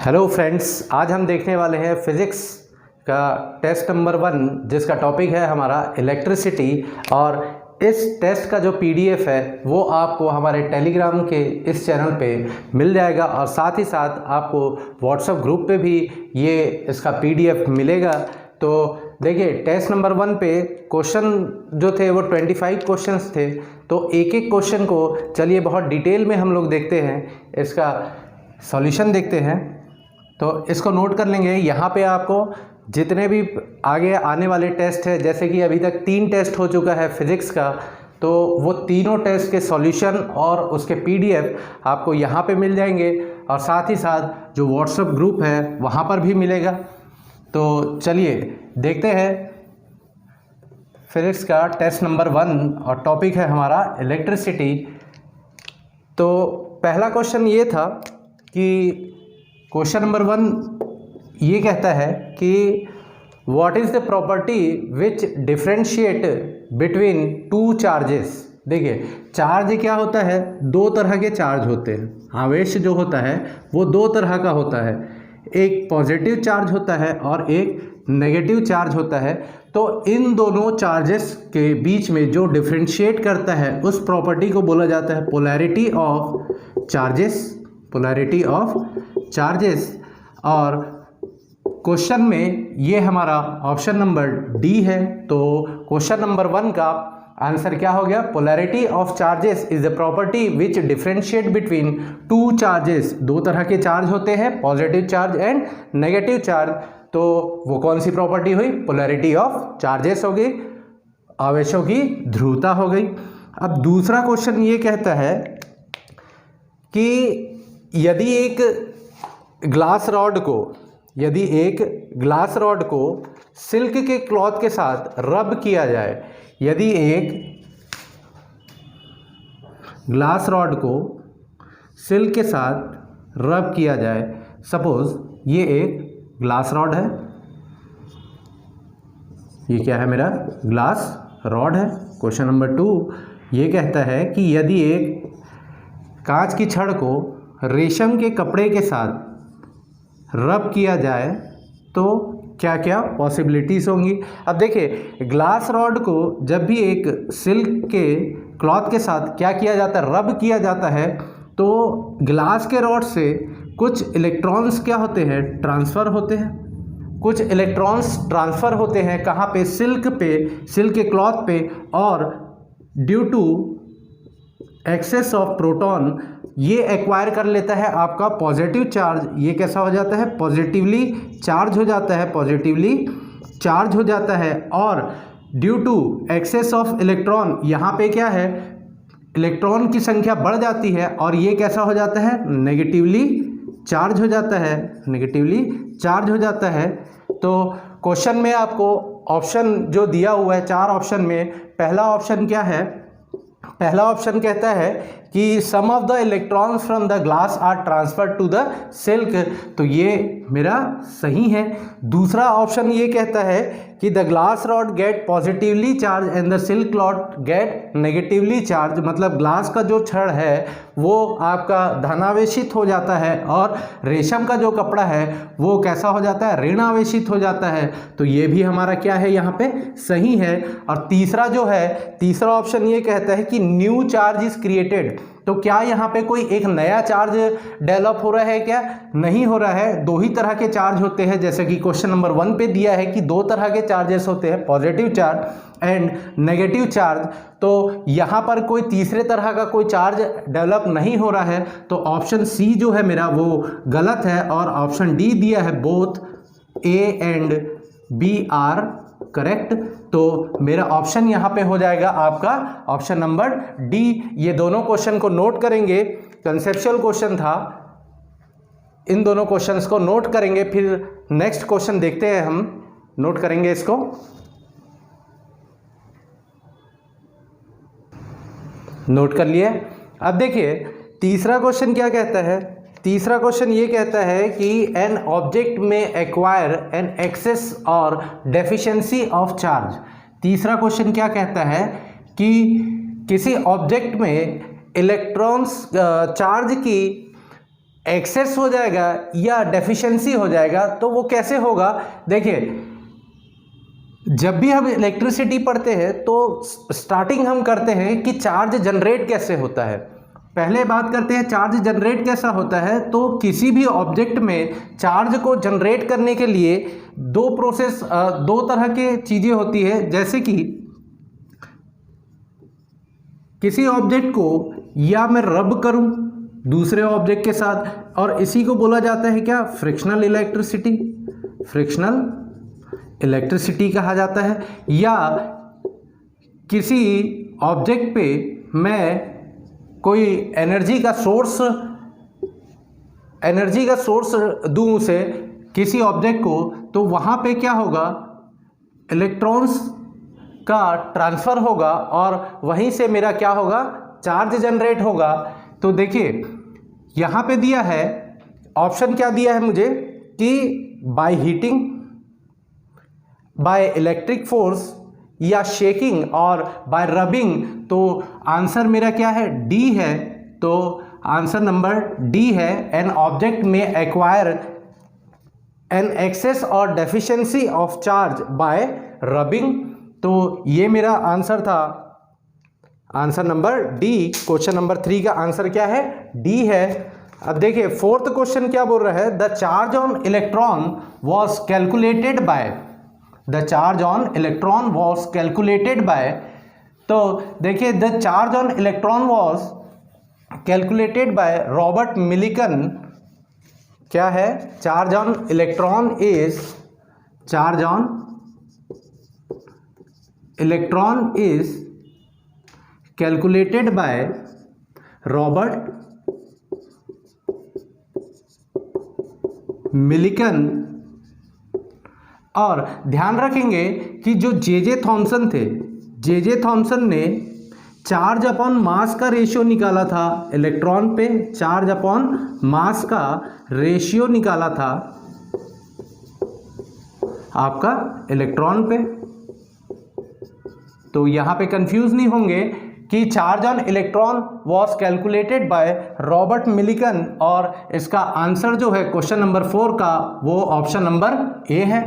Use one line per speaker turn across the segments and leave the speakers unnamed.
Hello friends, आज हम देखने वाले हैं फिज़िक्स का टेस्ट नंबर 1 जिसका टॉपिक है हमारा इलेक्ट्रिसिटी। और इस टेस्ट का जो पीडीएफ है वो आपको हमारे टेलीग्राम के इस चैनल पे मिल जाएगा और साथ ही साथ आपको व्हाट्सएप ग्रुप पे भी ये इसका पीडीएफ मिलेगा। तो देखिए, टेस्ट नंबर 1 पे क्वेश्चन जो थे वो 25 क्वेश्चंस थे। तो एक एक क्वेश्चन को चलिए बहुत डिटेल में हम लोग देखते हैं, इसका सॉल्यूशन देखते हैं। तो इसको नोट कर लेंगे। यहाँ पे आपको जितने भी आगे आने वाले टेस्ट है, जैसे कि अभी तक 3 टेस्ट हो चुका है फिज़िक्स का, तो वो तीनों टेस्ट के सॉल्यूशन और उसके पीडीएफ आपको यहाँ पे मिल जाएंगे और साथ ही साथ जो व्हाट्सएप ग्रुप है वहाँ पर भी मिलेगा। तो चलिए देखते हैं फिज़िक्स का टेस्ट नंबर 1 और टॉपिक है हमारा इलेक्ट्रिसिटी। तो पहला क्वेश्चन ये था कि क्वेश्चन नंबर 1 ये कहता है कि what is the property which differentiate between two charges. देखिए, चार्ज क्या होता है, 2 तरह के चार्ज होते हैं। आवेश जो होता है वो 2 तरह का होता है, एक पॉजिटिव चार्ज होता है और एक नेगेटिव चार्ज होता है। तो इन दोनों चार्जेस के बीच में जो डिफरेंशिएट करता है उस प्रॉपर्टी को बोला जाता है polarity of charges. Polarity of charges. और क्वेश्चन में ये हमारा ऑप्शन नंबर डी है। तो क्वेश्चन नंबर 1 का आंसर क्या हो गया? Polarity of charges is the property which differentiate between two charges. 2 तरह के चार्ज होते हैं, positive charge and negative charge. तो वो कौन सी प्रॉपर्टी हुई? पोलैरिटी ऑफ चार्जेस हो गई, आवेशों की ध्रुवता हो गई। अब दूसरा क्वेश्चन ये कहता है कि यदि एक ग्लास रॉड को सिल्क के क्लॉथ के साथ रब किया जाए, यदि एक ग्लास रॉड को सिल्क के साथ रब किया जाए, सपोज ये एक ग्लास रॉड है, ये क्या है मेरा? ग्लास रॉड है। क्वेश्चन नंबर 2 ये कहता है कि यदि एक कांच की छड़ को रेशम के कपड़े के साथ रब किया जाए तो क्या क्या पॉसिबिलिटीज़ होंगी। अब देखिए, ग्लास रॉड को जब भी एक सिल्क के क्लॉथ के साथ क्या किया जाता है, रब किया जाता है, तो ग्लास के रॉड से कुछ इलेक्ट्रॉन्स क्या होते हैं? ट्रांसफ़र होते हैं। कुछ इलेक्ट्रॉन्स ट्रांसफ़र होते हैं कहाँ पे? सिल्क के क्लॉथ पे। और due to excess of proton ये एक्वायर कर लेता है आपका पॉजिटिव चार्ज। ये कैसा हो जाता है? पॉजिटिवली चार्ज हो जाता है, पॉजिटिवली चार्ज हो जाता है। और due to excess of electron, यहाँ पे क्या है? इलेक्ट्रॉन की संख्या बढ़ जाती है और ये कैसा हो जाता है? नेगेटिवली चार्ज हो जाता है, नेगेटिवली चार्ज हो जाता है। तो क्वेश्चन में आपको ऑप्शन जो दिया हुआ है, 4 ऑप्शन में, पहला ऑप्शन क्या है? पहला ऑप्शन कहता है कि some of the electrons from the glass are transferred to the silk. तो ये मेरा सही है। दूसरा ऑप्शन ये कहता है कि the glass rod get positively charge and the silk rod get negatively charge. मतलब ग्लास का जो छड़ है वो आपका धनावेशित हो जाता है और रेशम का जो कपड़ा है वो कैसा हो जाता है? ऋणावेशित हो जाता है। तो ये भी हमारा क्या है? यहाँ पे सही है। और तीसरा जो है, तीसरा ऑप्शन ये कहता है कि न्यू चार्ज इज क्रिएटेड। तो क्या यहाँ पे कोई एक नया चार्ज डेवलप हो रहा है? क्या नहीं हो रहा है। 2 ही तरह के चार्ज होते हैं, जैसे कि क्वेश्चन नंबर 1 पे दिया है कि 2 तरह के चार्जेस होते हैं, positive charge and negative charge. तो यहाँ पर कोई तीसरे तरह का कोई चार्ज डेवलप नहीं हो रहा है। तो ऑप्शन सी जो है मेरा वो गलत है और ऑप्शन डी दिया है, both A and B are correct. तो मेरा ऑप्शन यहाँ पे हो जाएगा आपका ऑप्शन नंबर डी। ये दोनों क्वेश्चन को नोट करेंगे, कंसेप्चुअल क्वेश्चन था, इन दोनों क्वेश्चंस को नोट करेंगे। फिर नेक्स्ट क्वेश्चन देखते हैं, हम नोट करेंगे इसको। नोट कर लिए। अब देखिए तीसरा क्वेश्चन क्या कहता है? तीसरा क्वेश्चन ये कहता है कि एन ऑब्जेक्ट में एक्वायर एन एक्सेस और डेफिशिएंसी ऑफ चार्ज। तीसरा क्वेश्चन क्या कहता है कि किसी ऑब्जेक्ट में इलेक्ट्रॉन्स चार्ज की एक्सेस हो जाएगा या डेफिशिएंसी हो जाएगा। तो वो कैसे होगा, देखिए जब भी हम इलेक्ट्रिसिटी पढ़ते हैं तो स्टार्टिंग हम करते हैं कि चार्ज जनरेट कैसे होता है। पहले बात करते हैं चार्ज जनरेट कैसा होता है। तो किसी भी ऑब्जेक्ट में चार्ज को जनरेट करने के लिए दो तरह के चीज़ें होती है। जैसे कि किसी ऑब्जेक्ट को या मैं रब करूं दूसरे ऑब्जेक्ट के साथ, और इसी को बोला जाता है क्या, फ्रिक्शनल इलेक्ट्रिसिटी। फ्रिक्शनल इलेक्ट्रिसिटी कहा जाता है। या किसी ऑब्जेक्ट पे मैं कोई एनर्जी का सोर्स दूं उसे किसी ऑब्जेक्ट को, तो वहाँ पे क्या होगा, इलेक्ट्रॉन्स का ट्रांसफ़र होगा और वहीं से मेरा क्या होगा, चार्ज जनरेट होगा। तो देखिए यहाँ पे दिया है ऑप्शन, क्या दिया है मुझे कि by heating, by electric force, या शेकिंग और बाय रबिंग। तो आंसर मेरा क्या है, डी है। तो आंसर नंबर डी है, एन ऑब्जेक्ट में एक्वायर एन एक्सेस और deficiency of charge by rubbing. तो ये मेरा आंसर था, answer number D. Question number 3 का आंसर क्या है, डी है। अब देखिए फोर्थ क्वेश्चन क्या बोल रहा है, the charge on electron was calculated by, the charge on electron was calculated by. तो देखिए the charge on electron was calculated by Robert Millikan. क्या है, charge on electron is, charge on electron is calculated by Robert Millikan. और ध्यान रखेंगे कि जो J Thomson थे, जे थॉमसन ने चार्ज अपॉन मास का रेशियो निकाला था इलेक्ट्रॉन पे, चार्ज अपॉन मास का रेशियो निकाला था आपका इलेक्ट्रॉन पे। तो यहाँ पे कंफ्यूज नहीं होंगे कि charge on electron was calculated by Robert Millikan, और इसका आंसर जो है क्वेश्चन नंबर 4 का, वो ऑप्शन नंबर ए है।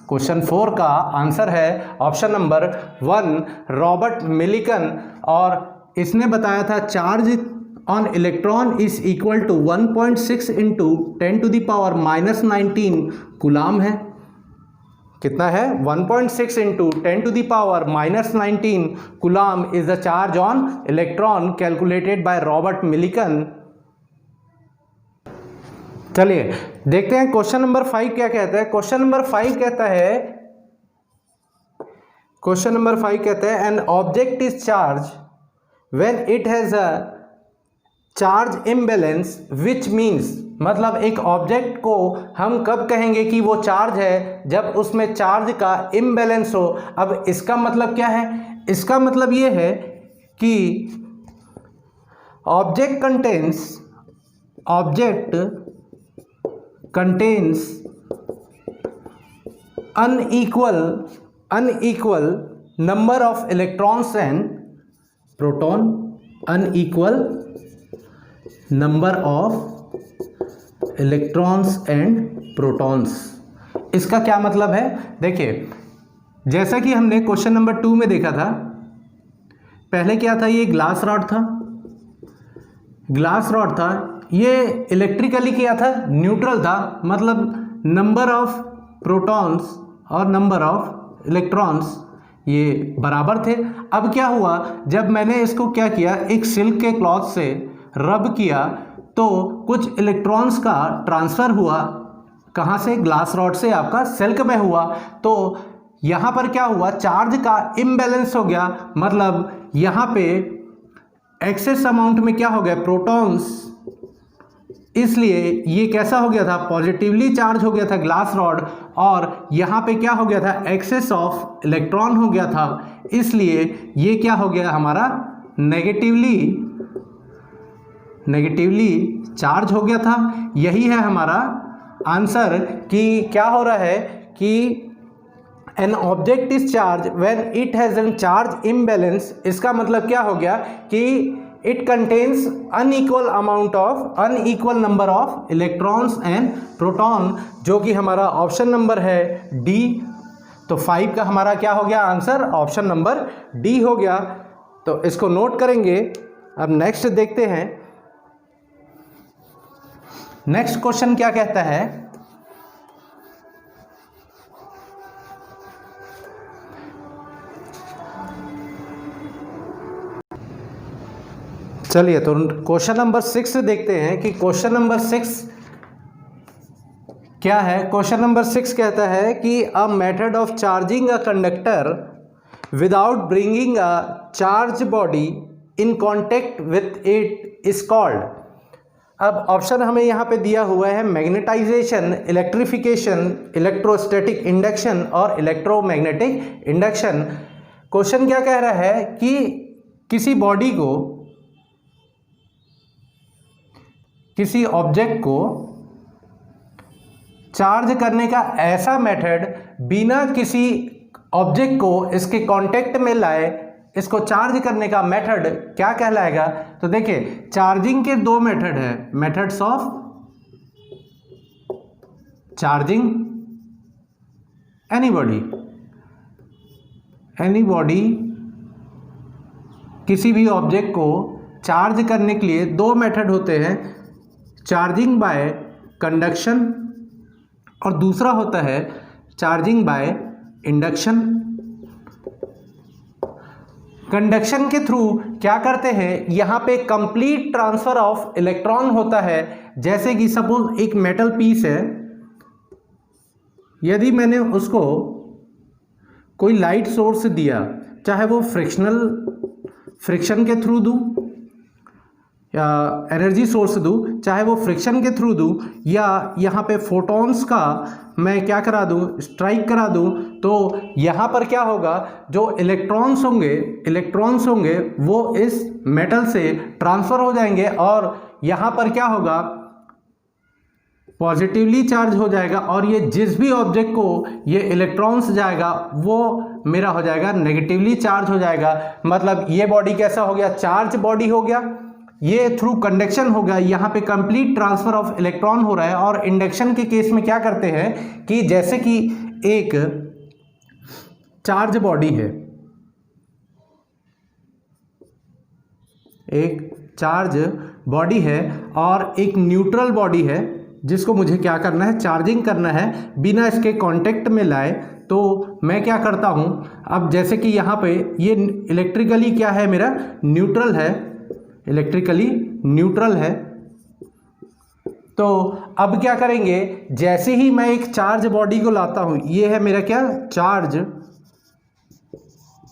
क्वेश्चन 4 का आंसर है ऑप्शन नंबर 1 रॉबर्ट मिलिकन। और इसने बताया था charge on electron is equal to 1.6 into 10⁻⁻19 coulomb है। कितना है, 1.6 into 10⁻⁻19 coulomb is the charge on electron calculated by Robert Millikan. चलिए देखते हैं क्वेश्चन नंबर 5 क्या कहता है। क्वेश्चन नंबर 5 कहता है N object is charge when it has a charge imbalance which means, मतलब एक ऑब्जेक्ट को हम कब कहेंगे कि वो चार्ज है, जब उसमें चार्ज का इम्बैलेंस हो। अब इसका मतलब क्या है, इसका मतलब ये है कि object contains unequal number of electrons and proton, unequal number of electrons and protons। इसका क्या मतलब है, देखिए जैसा कि हमने क्वेश्चन नंबर 2 में देखा था, पहले क्या था, ये ग्लास रॉड था, ये इलेक्ट्रिकली क्या था, न्यूट्रल था, मतलब नंबर ऑफ प्रोटॉन्स और नंबर ऑफ इलेक्ट्रॉन्स ये बराबर थे। अब क्या हुआ, जब मैंने इसको क्या किया, एक सिल्क के क्लॉथ से रब किया तो कुछ इलेक्ट्रॉन्स का ट्रांसफ़र हुआ, कहाँ से, ग्लास रॉड से आपका सिल्क में हुआ। तो यहाँ पर क्या हुआ, चार्ज का इम्बैलेंस हो गया, मतलब यहाँ पे एक्सेस अमाउंट में क्या हो गया, प्रोटॉन्स, इसलिए ये कैसा हो गया था, पॉजिटिवली चार्ज हो गया था ग्लास रॉड, और यहाँ पे क्या हो गया था, एक्सेस ऑफ इलेक्ट्रॉन हो गया था, इसलिए ये क्या हो गया हमारा, नेगेटिवली चार्ज हो गया था। यही है हमारा आंसर कि क्या हो रहा है कि N object is charge when it has an charge imbalance. इसका मतलब क्या हो गया कि it contains unequal number of electrons and proton, जो कि हमारा ऑप्शन नंबर है डी। तो 5 का हमारा क्या हो गया आंसर, ऑप्शन नंबर डी हो गया। तो इसको नोट करेंगे। अब नेक्स्ट देखते हैं, नेक्स्ट क्वेश्चन क्या कहता है। चलिए तो क्वेश्चन नंबर 6 देखते हैं कि क्वेश्चन नंबर 6 क्या है। क्वेश्चन नंबर 6 कहता है कि a method of charging a conductor without bringing a charge body in contact with it is called. अब ऑप्शन हमें यहाँ पे दिया हुआ है मैग्नेटाइजेशन, इलेक्ट्रिफिकेशन, इलेक्ट्रोस्टैटिक इंडक्शन और इलेक्ट्रोमैग्नेटिक इंडक्शन। क्वेश्चन क्या कह रहा है कि किसी बॉडी को, किसी ऑब्जेक्ट को चार्ज करने का ऐसा मेथड बिना किसी ऑब्जेक्ट को इसके कांटेक्ट में लाए, इसको चार्ज करने का मेथड क्या कहलाएगा। तो देखिए चार्जिंग के दो मेथड है, methods of charging any body, किसी भी ऑब्जेक्ट को चार्ज करने के लिए दो मेथड होते हैं, चार्जिंग बाय कंडक्शन और दूसरा होता है चार्जिंग बाय इंडक्शन। कंडक्शन के थ्रू क्या करते हैं, यहाँ पे कंप्लीट ट्रांसफर ऑफ इलेक्ट्रॉन होता है। जैसे कि सपोज एक मेटल पीस है, यदि मैंने उसको कोई लाइट सोर्स दिया, चाहे वो फ्रिक्शन के थ्रू दूं या एनर्जी सोर्स दूं, चाहे वो फ्रिक्शन के थ्रू दूं या यहाँ पे फोटॉन्स का मैं क्या करा दूं, स्ट्राइक करा दूं, तो यहाँ पर क्या होगा, जो इलेक्ट्रॉन्स होंगे वो इस मेटल से ट्रांसफ़र हो जाएंगे और यहाँ पर क्या होगा, पॉजिटिवली चार्ज हो जाएगा और ये जिस भी ऑब्जेक्ट को ये इलेक्ट्रॉन्स जाएगा वो मेरा हो जाएगा नेगेटिवली चार्ज हो जाएगा। मतलब ये बॉडी कैसा हो गया, चार्ज बॉडी हो गया। ये थ्रू कंडक्शन हो गया, यहाँ पे कंप्लीट ट्रांसफर ऑफ इलेक्ट्रॉन हो रहा है। और इंडक्शन के केस में क्या करते हैं कि जैसे कि एक चार्ज बॉडी है, एक चार्ज बॉडी है और एक न्यूट्रल बॉडी है जिसको मुझे क्या करना है, चार्जिंग करना है बिना इसके कांटेक्ट में लाए। तो मैं क्या करता हूँ, अब जैसे कि यहाँ पे ये इलेक्ट्रिकली क्या है, मेरा न्यूट्रल है, इलेक्ट्रिकली न्यूट्रल है। तो अब क्या करेंगे, जैसे ही मैं एक चार्ज बॉडी को लाता हूँ, ये है मेरा क्या, चार्ज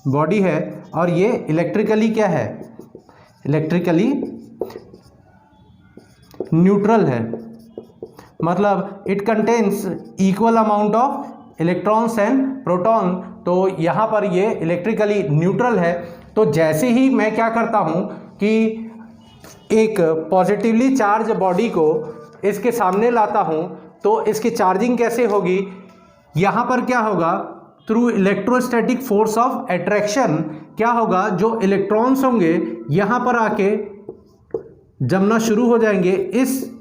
बॉडी है और ये इलेक्ट्रिकली क्या है, इलेक्ट्रिकली न्यूट्रल है। मतलब it contains equal amount of electrons and proton. तो यहाँ पर ये इलेक्ट्रिकली न्यूट्रल है। तो जैसे ही मैं क्या करता हूँ कि एक पॉजिटिवली चार्ज बॉडी को इसके सामने लाता हूँ, तो इसकी चार्जिंग कैसे होगी, यहाँ पर क्या होगा, through electrostatic force of attraction क्या होगा, जो इलेक्ट्रॉन्स होंगे यहाँ पर आके जमना शुरू हो जाएंगे। इस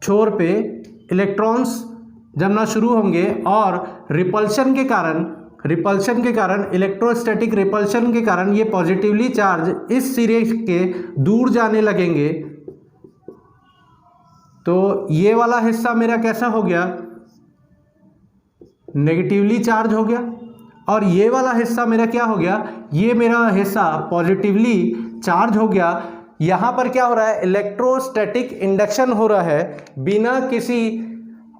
छोर पे इलेक्ट्रॉन्स जमना शुरू होंगे और रिपल्शन के कारण इलेक्ट्रोस्टैटिक रिपल्शन के कारण ये पॉजिटिवली चार्ज इस सिरे के दूर जाने लगेंगे। तो ये वाला हिस्सा मेरा कैसा हो गया, नेगेटिवली चार्ज हो गया और ये वाला हिस्सा मेरा क्या हो गया, ये मेरा हिस्सा पॉजिटिवली चार्ज हो गया। यहाँ पर क्या हो रहा है, इलेक्ट्रोस्टैटिक इंडक्शन हो रहा है, बिना किसी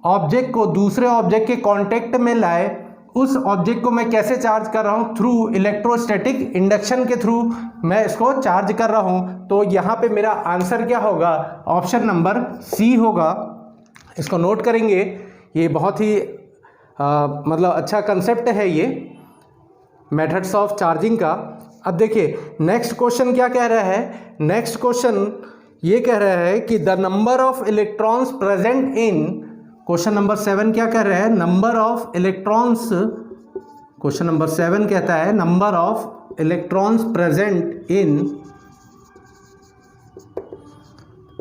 ऑब्जेक्ट को दूसरे ऑब्जेक्ट के कांटेक्ट में लाए उस ऑब्जेक्ट को मैं कैसे चार्ज कर रहा हूँ, थ्रू इलेक्ट्रोस्टैटिक इंडक्शन के थ्रू मैं इसको चार्ज कर रहा हूँ। तो यहाँ पे मेरा आंसर क्या होगा, ऑप्शन नंबर सी होगा। इसको नोट करेंगे, ये बहुत ही मतलब अच्छा कंसेप्ट है ये मेथड्स ऑफ चार्जिंग का। अब देखिए नेक्स्ट क्वेश्चन क्या कह रहा है, नेक्स्ट क्वेश्चन ये कह रहा है कि the number of electrons present in, question number 7 क्या कह रहा है, number of electrons, question number 7 कहता है number of electrons present in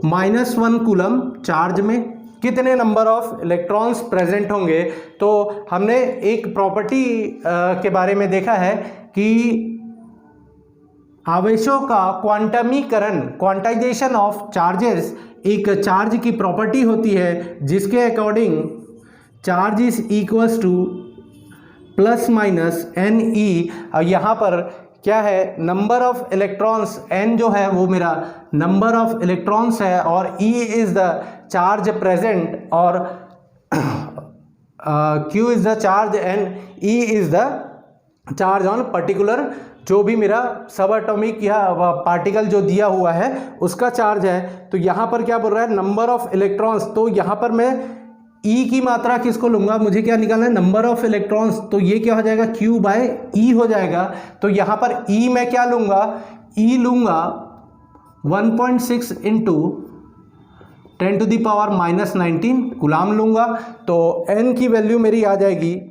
-1 coulomb charge में कितने नंबर ऑफ इलेक्ट्रॉन्स प्रेजेंट होंगे। तो हमने एक प्रॉपर्टी के बारे में देखा है कि आवेशों का क्वांटमीकरण, क्वांटाइजेशन ऑफ चार्जेस, एक चार्ज की प्रॉपर्टी होती है जिसके according charge is equals to plus minus n e. यहाँ पर क्या है, नंबर ऑफ इलेक्ट्रॉन्स, n जो है वो मेरा नंबर ऑफ इलेक्ट्रॉन्स है और E is the charge present और Q is the charge and E is the charge on particular, जो भी मेरा सब एटॉमिक या पार्टिकल जो दिया हुआ है उसका चार्ज है। तो यहाँ पर क्या बोल रहा है, नंबर ऑफ इलेक्ट्रॉन्स। तो यहाँ पर मैं E की मात्रा किसको लूँगा, मुझे क्या निकालना है, नंबर ऑफ इलेक्ट्रॉन्स। तो ये क्या हो जाएगा, Q बाय E हो जाएगा। तो यहाँ पर E मैं क्या लूँगा, E लूँगा 1.6 इंटू 10⁻⁻19 कूलाम लूँगा। तो N की वैल्यू मेरी आ जाएगी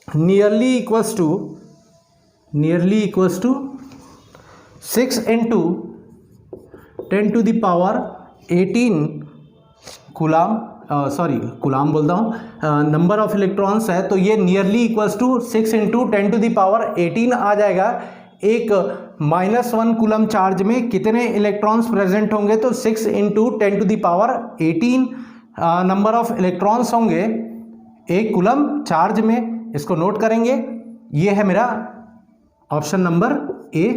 nearly equals to 6 into 10⁻18 coulomb, coulomb बोलता हूँ, नंबर ऑफ इलेक्ट्रॉन्स है। तो ये नियरली इक्वल्स टू 6 इंटू 10⁻18 आ जाएगा। एक -1 कूलम चार्ज में कितने इलेक्ट्रॉन्स प्रेजेंट होंगे, तो 6 इंटू 10⁻18 नंबर ऑफ इलेक्ट्रॉन्स होंगे एक कूलम चार्ज में। इसको नोट करेंगे। ये है मेरा option number A.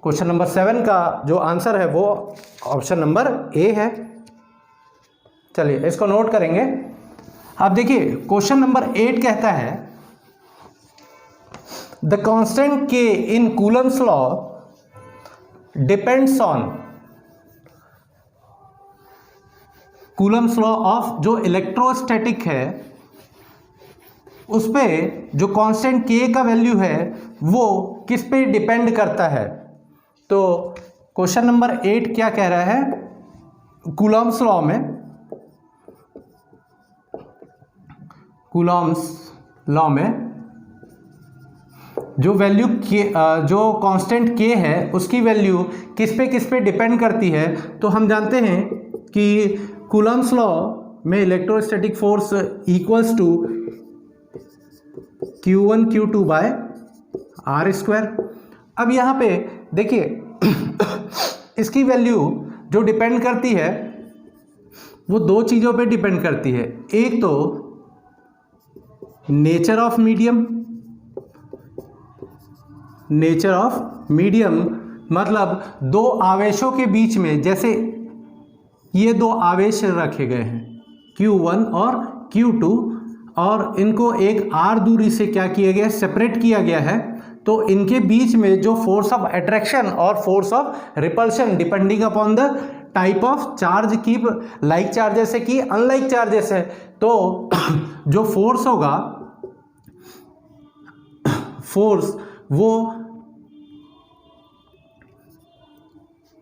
Question number 7 का जो आंसर है वो ऑप्शन नंबर ए है। चलिए इसको नोट करेंगे। अब देखिए क्वेश्चन नंबर 8 कहता है द कांस्टेंट के in Coulomb's law depends on, Coulomb's law of जो इलेक्ट्रोस्टैटिक है उस पे जो कांस्टेंट के का वैल्यू है वो किस पे डिपेंड करता है। तो क्वेश्चन नंबर 8 क्या कह रहा है, कूलम्स लॉ में, कूलम्स लॉ में जो वैल्यू के, जो कांस्टेंट के है उसकी वैल्यू किस पे डिपेंड करती है। तो हम जानते हैं कि कूलम्स लॉ में electrostatic force equals to Q1 Q2 by r square. अब यहाँ पे देखिए इसकी वैल्यू जो डिपेंड करती है वो दो चीज़ों पे डिपेंड करती है। एक तो nature of medium, nature of medium मतलब दो आवेशों के बीच में, जैसे ये दो आवेश रखे गए हैं Q1 और Q2 और इनको एक r दूरी से क्या किया गया है, सेपरेट किया गया है। तो इनके बीच में जो फोर्स ऑफ अट्रैक्शन और force of repulsion depending upon the type of charge की, लाइक चार्जेस है कि अनलाइक चार्जेस है। तो जो फोर्स होगा, फोर्स वो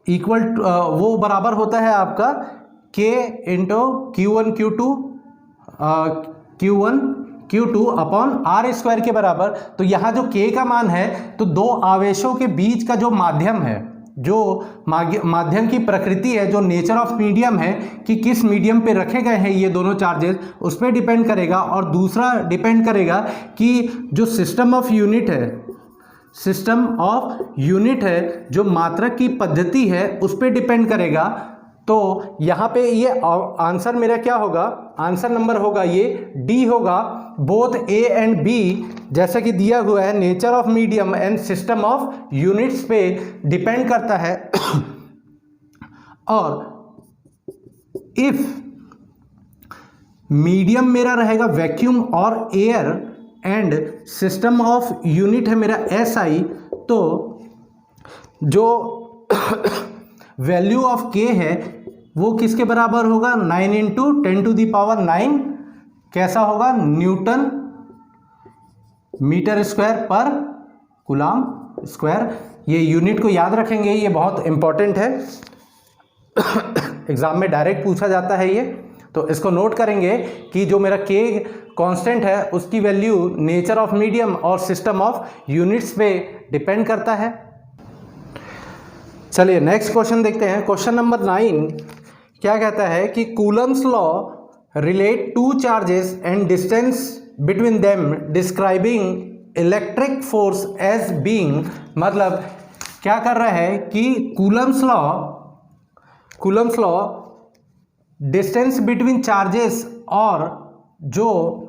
इक्वल, वो बराबर होता है आपका K into Q1 Q2 upon r square के बराबर। तो यहाँ जो K का मान है, तो दो आवेशों के बीच का जो माध्यम है, जो माध्यम की प्रकृति है, जो नेचर ऑफ मीडियम है कि किस मीडियम पे रखे गए हैं ये दोनों चार्जेस, उस पर डिपेंड करेगा। और दूसरा डिपेंड करेगा कि जो सिस्टम ऑफ यूनिट है, सिस्टम ऑफ यूनिट है, जो मात्रक की पद्धति है उस पर डिपेंड करेगा। तो यहाँ पे ये आंसर मेरा क्या होगा, आंसर नंबर होगा ये डी होगा। बोथ ए एंड बी जैसा कि दिया हुआ है, nature of medium and system of units पे डिपेंड करता है। और इफ मीडियम मेरा रहेगा वैक्यूम और air and system of unit है मेरा SI, तो जो वैल्यू ऑफ K है वो किसके बराबर होगा, 9 इंटू 10⁹ कैसा होगा, न्यूटन मीटर स्क्वायर पर कूलाम स्क्वायर। ये यूनिट को याद रखेंगे, ये बहुत इंपॉर्टेंट है, एग्जाम में डायरेक्ट पूछा जाता है ये। तो इसको नोट करेंगे कि जो मेरा K कांस्टेंट है उसकी वैल्यू नेचर ऑफ मीडियम और सिस्टम ऑफ यूनिट्स पे डिपेंड करता है। चलिए नेक्स्ट क्वेश्चन देखते हैं। क्वेश्चन नंबर 9 क्या कहता है कि Coulomb's law relate to charges and distance between them describing electric force as being, मतलब क्या कर रहा है कि Coulomb's law distance between charges और जो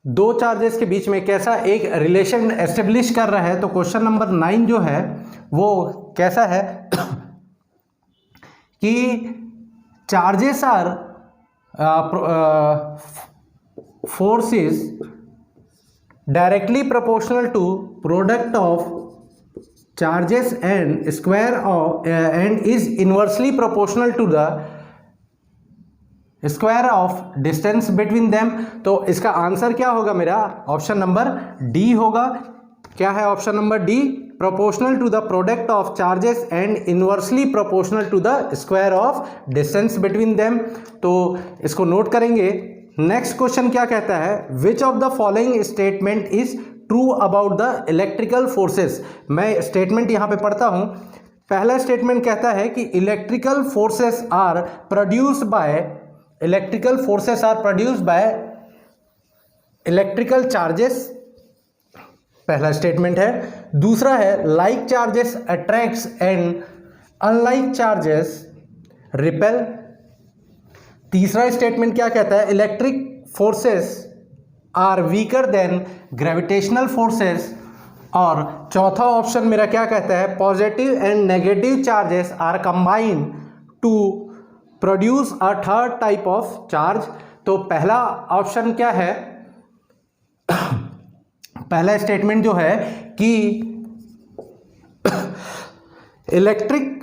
दो चार्जेस के बीच में कैसा एक रिलेशन एस्टेब्लिश कर रहा है। तो क्वेश्चन नंबर 9 जो है वो कैसा है कि charges are forces directly proportional to product of charges and square of and is inversely proportional to the square of distance between them. तो इसका आंसर क्या होगा मेरा? ऑप्शन नंबर डी होगा। क्या है option number D? Proportional to the product of charges and inversely proportional to the square of distance between them. तो इसको नोट करेंगे। नेक्स्ट क्वेश्चन क्या कहता है? Which of the following statement is true about the electrical forces. मैं statement यहां पे पढ़ता हूं। पहला स्टेटमेंट कहता है कि electrical forces are produced by electrical charges, पहला स्टेटमेंट है। दूसरा है like charges attracts and unlike charges repel. तीसरा स्टेटमेंट क्या कहता है? Electric forces are weaker than gravitational forces. और चौथा ऑप्शन मेरा क्या कहता है? Positive and negative charges are combined to produce a third type of charge. तो पहला ऑप्शन क्या है? पहला स्टेटमेंट जो है कि electric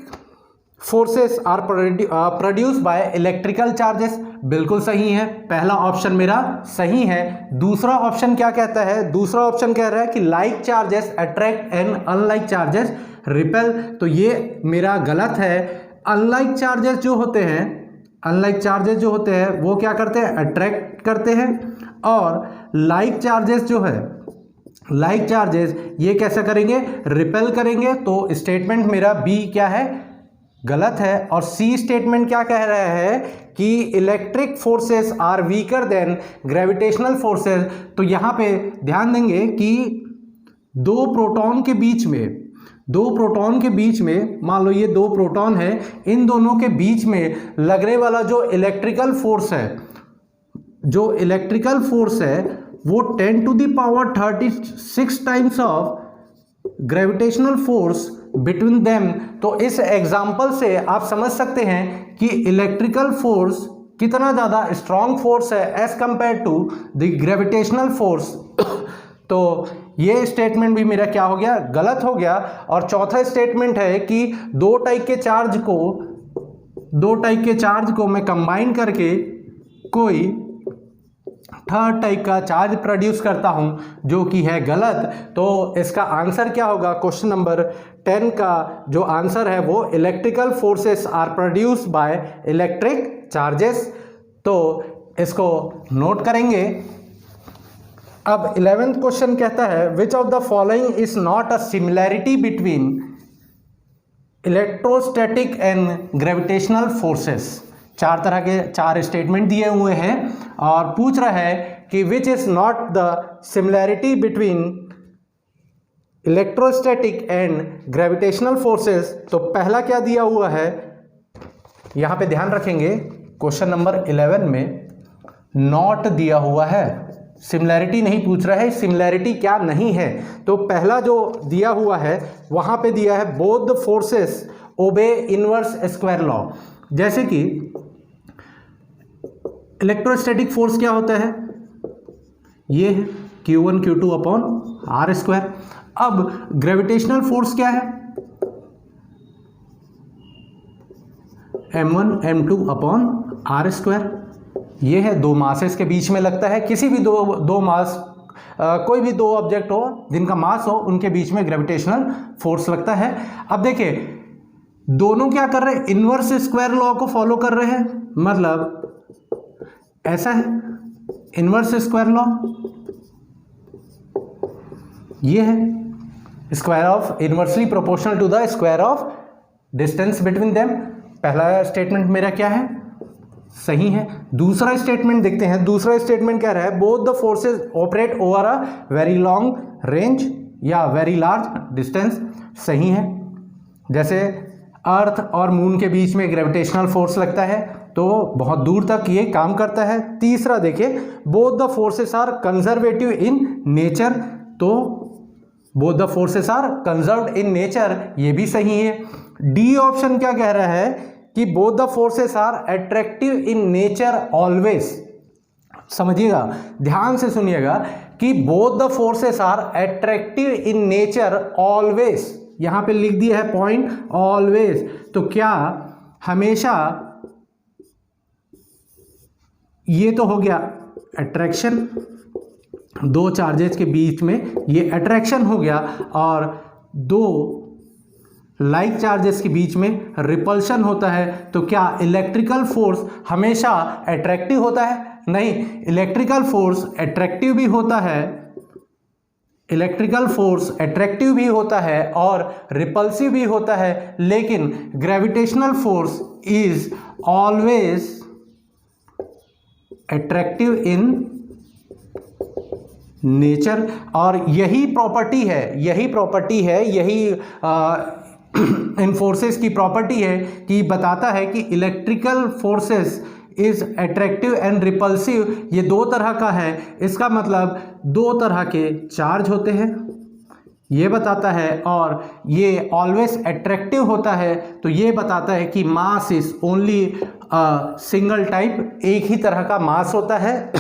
forces are produce by electrical charges, बिल्कुल सही है, पहला ऑप्शन मेरा सही है। दूसरा ऑप्शन क्या कहता है? दूसरा ऑप्शन कह रहा है कि like charges attract and unlike charges repel. तो ये मेरा गलत है। अनलाइक चार्जेस जो होते हैं वो क्या करते हैं? अट्रैक्ट करते हैं। और लाइक चार्जेस ये कैसे करेंगे? रिपेल करेंगे। तो स्टेटमेंट मेरा बी क्या है? गलत है। और सी स्टेटमेंट क्या कह रहा है कि electric forces are weaker than gravitational forces. तो यहाँ पे ध्यान देंगे कि दो प्रोटॉन के बीच में मान लो ये दो प्रोटॉन है, इन दोनों के बीच में लगने वाला जो इलेक्ट्रिकल फोर्स है वो 10 to the power 36 times of gravitational force between them. तो इस एग्जाम्पल से आप समझ सकते हैं कि इलेक्ट्रिकल फोर्स कितना ज़्यादा स्ट्रॉन्ग फोर्स है as compare to the gravitational force. तो ये स्टेटमेंट भी मेरा क्या हो गया? गलत हो गया। और चौथा स्टेटमेंट है कि दो टाइप के चार्ज को मैं कंबाइन करके कोई थर्ड टाइप का चार्ज प्रोड्यूस करता हूं, जो कि है गलत। तो इसका आंसर क्या होगा? क्वेश्चन नंबर 10 का जो आंसर है वो electrical forces are produced by electric charges. तो इसको नोट करेंगे। अब 11th क्वेश्चन कहता है which of the following is not a similarity between electrostatic and gravitational forces. चार स्टेटमेंट दिए हुए हैं और पूछ रहा है कि which is not the similarity between electrostatic and gravitational forces. तो पहला क्या दिया हुआ है? यहां पे ध्यान रखेंगे क्वेश्चन नंबर 11 में नॉट दिया हुआ है, सिमिलैरिटी नहीं पूछ रहा है। सिमिलैरिटी क्या नहीं है? तो पहला जो दिया हुआ है वहां पे दिया है both the forces obey inverse square law. जैसे कि इलेक्ट्रोस्टैटिक फोर्स क्या होता है? ये है Q1 Q2 upon r square. अब ग्रेविटेशनल फोर्स क्या है? M1 M2 upon r square. ये है दो मासेस के बीच में लगता है। किसी भी दो मास कोई भी दो ऑब्जेक्ट हो जिनका मास हो उनके बीच में ग्रेविटेशनल फोर्स लगता है। अब देखिए दोनों क्या कर रहे हैं? इनवर्स स्क्वायर लॉ को फॉलो कर रहे हैं। मतलब ऐसा है इनवर्स स्क्वायर लॉ, ये है square of inversely proportional to the square of distance between them. पहला स्टेटमेंट मेरा क्या है, सही है। दूसरा स्टेटमेंट देखते हैं, दूसरा स्टेटमेंट क्या रहा है, both the forces operate over a very long range या वेरी लार्ज डिस्टेंस, सही है। जैसे अर्थ और मून के बीच में ग्रेविटेशनल फोर्स लगता है तो बहुत दूर तक ये काम करता है। तीसरा देखिए, both the forces are conservative in nature, तो both the forces are conserved in nature, ये भी सही है। डी ऑप्शन क्या कह रहा है कि both the forces are attractive in nature always. समझिएगा, ध्यान से सुनिएगा कि both the forces are attractive in nature always, यहां पे लिख दिया है पॉइंट ऑलवेज, तो क्या हमेशा, ये तो हो गया अट्रैक्शन, दो चार्जेस के बीच में ये अट्रैक्शन हो गया, और दो लाइक चार्जेस के बीच में रिपल्शन होता है। तो क्या इलेक्ट्रिकल फोर्स हमेशा अट्रैक्टिव होता है? नहीं, इलेक्ट्रिकल फोर्स अट्रैक्टिव भी होता है, इलेक्ट्रिकल फोर्स अट्रैक्टिव भी होता है और रिपल्सिव भी होता है, लेकिन gravitational force is always attractive in nature. और यही प्रॉपर्टी है, यही इन फोर्सेस की प्रॉपर्टी है कि बताता है कि electrical forces is attractive and repulsive, ये दो तरह का है। इसका मतलब दो तरह के चार्ज होते हैं, ये बताता है, और ये ऑलवेज अट्रैक्टिव होता है, तो ये बताता है कि mass is only single type, एक ही तरह का मास होता है।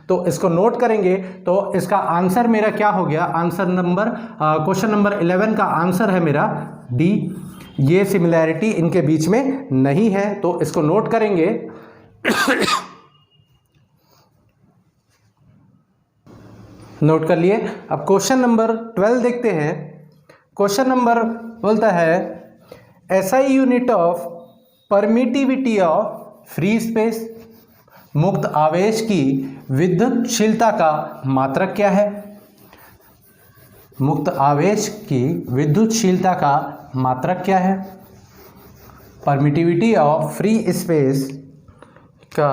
तो इसको नोट करेंगे, तो इसका आंसर मेरा क्या हो गया, आंसर नंबर क्वेश्चन नंबर 11 का आंसर है मेरा डी। ये सिमिलैरिटी इनके बीच में नहीं है, तो इसको नोट करेंगे। नोट कर लिए। अब क्वेश्चन नंबर 12 देखते हैं। क्वेश्चन नंबर बोलता है SI unit of permittivity of free space, मुक्त आवेश की विद्युतशीलता का मात्रक क्या है? मुक्त आवेश की विद्युतशीलता का मात्रक क्या है? परमिटिविटी ऑफ फ्री स्पेस का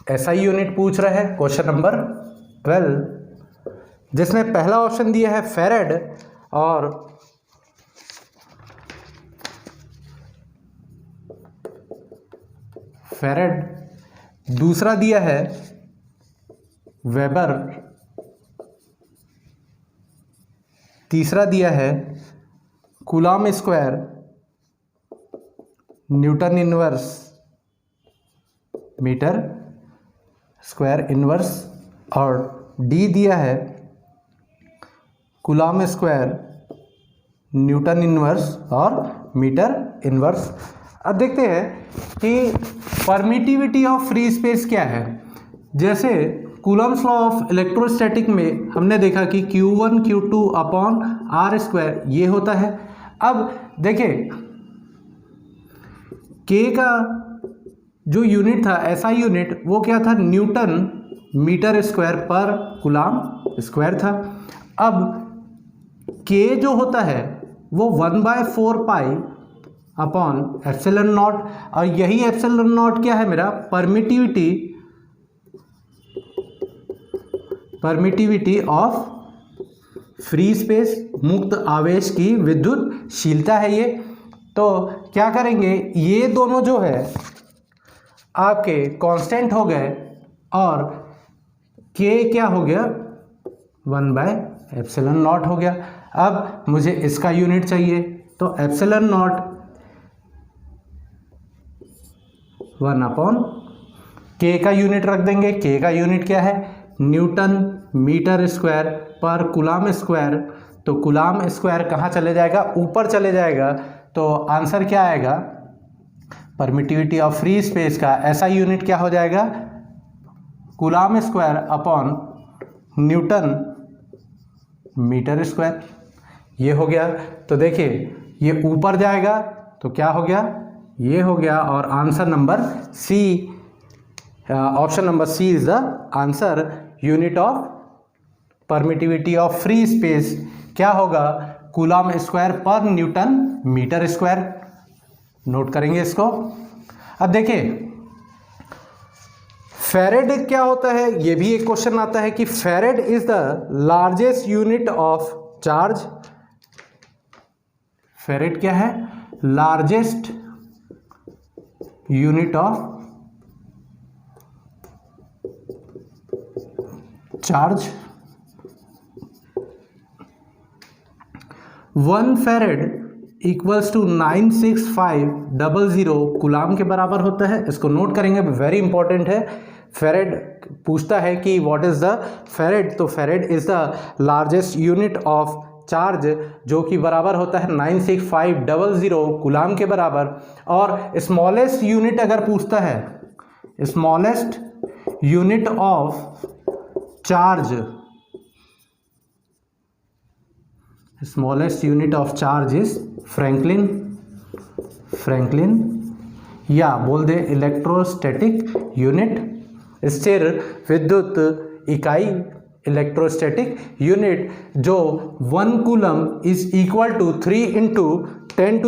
एसआई यूनिट पूछ रहा है क्वेश्चन नंबर 12, जिसने पहला ऑप्शन दिया है फेरेड और फेरेड, दूसरा दिया है वेबर, तीसरा दिया है coulomb square newton inverse metre square inverse, और डी दिया है कूलॉम स्क्वायर न्यूटन इनवर्स और मीटर इनवर्स। अब देखते हैं कि परमिटिविटी ऑफ फ्री स्पेस क्या है। जैसे कूलॉम्स लॉ ऑफ इलेक्ट्रोस्टैटिक में हमने देखा कि Q1 Q2 upon r square ये होता है। अब देखिए K का जो यूनिट था, एसआई यूनिट, वो क्या था, न्यूटन मीटर स्क्वायर पर कूलॉम स्क्वायर था। अब K जो होता है वो 1/4 पाई अपॉन एप्सिलॉन नॉट, और यही एप्सिलॉन नॉट क्या है मेरा, परमिटिविटी ऑफ फ्री स्पेस, मुक्त आवेश की विद्युतशीलता है ये। तो क्या करेंगे, ये दोनों जो है आपके कांस्टेंट हो गए और K क्या हो गया, 1/ε0 हो गया। अब मुझे इसका यूनिट चाहिए, तो ε0 1/K का यूनिट रख देंगे। K का यूनिट क्या है, न्यूटन मीटर स्क्वायर पर कूलॉम स्क्वायर, तो कूलॉम स्क्वायर कहाँ चले जाएगा, ऊपर चले जाएगा। तो आंसर क्या आएगा, परमिटिविटी ऑफ फ्री स्पेस का ऐसा यूनिट क्या हो जाएगा, coulomb square upon newton metre square, ये हो गया। तो देखिए ये ऊपर जाएगा तो क्या हो गया, ये हो गया, और answer number C, option number C is the answer. Unit of permittivity of free space क्या होगा, coulomb square per newton metre square. Note करेंगे इसको। अब देखिए फैरेड क्या होता है, ये भी एक क्वेश्चन आता है कि farad is the largest unit of charge. Farad क्या है, largest unit of charge. 1 farad equals to 96500 coulomb के बराबर होता है। इसको नोट करेंगे, वेरी इंपॉर्टेंट है। फैरेड पूछता है कि व्हाट इज द फैरेड, तो farad is the largest unit of charge जो कि बराबर होता है 96500 कूलाम के बराबर। और स्मॉलेस्ट यूनिट अगर पूछता है, smallest unit of charge, smallest unit of charge is Franklin. Franklin या बोल दे इलेक्ट्रोस्टैटिक यूनिट, स्थिर विद्युत इकाई, इलेक्ट्रोस्टैटिक यूनिट, जो 1 coulomb is equal to 3 × 10⁹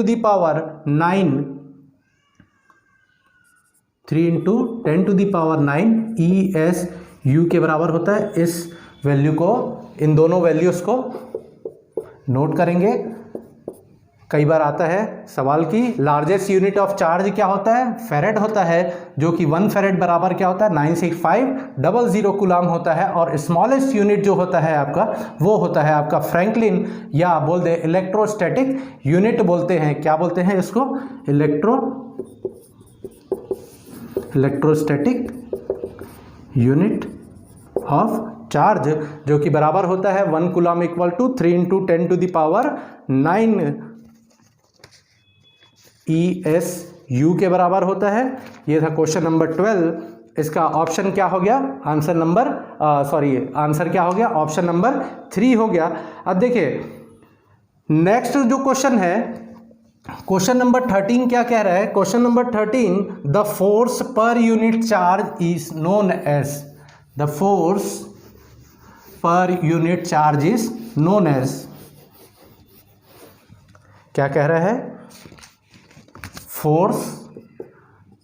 3 × 10⁹ ESU के बराबर होता है। इस वैल्यू को, इन दोनों वैल्यूज को नोट करेंगे। कई बार आता है सवाल की लार्जेस्ट यूनिट ऑफ चार्ज क्या होता है, फैरेड होता है, जो कि 1 फैरेड बराबर क्या होता है 96500 कूलाम होता है। और स्मॉलेस्ट यूनिट जो होता है आपका, वो होता है आपका फ्रैंकलिन या बोल दे इलेक्ट्रोस्टैटिक यूनिट बोलते हैं। क्या बोलते हैं इसको, इलेक्ट्रोस्टैटिक यूनिट ऑफ चार्ज, जो कि बराबर होता है 1 कूलम इक्वल टू 3 × 10⁹ ESU के बराबर होता है। ये था क्वेश्चन नंबर 12। इसका ऑप्शन क्या हो गया, आंसर नंबर आंसर क्या हो गया, ऑप्शन नंबर 3 हो गया। अब देखिए नेक्स्ट जो क्वेश्चन है, क्वेश्चन नंबर 13 क्या कह रहा है। Question number 13, the force per unit charge is known as, the force per unit charge is known as, क्या कह रहा है, force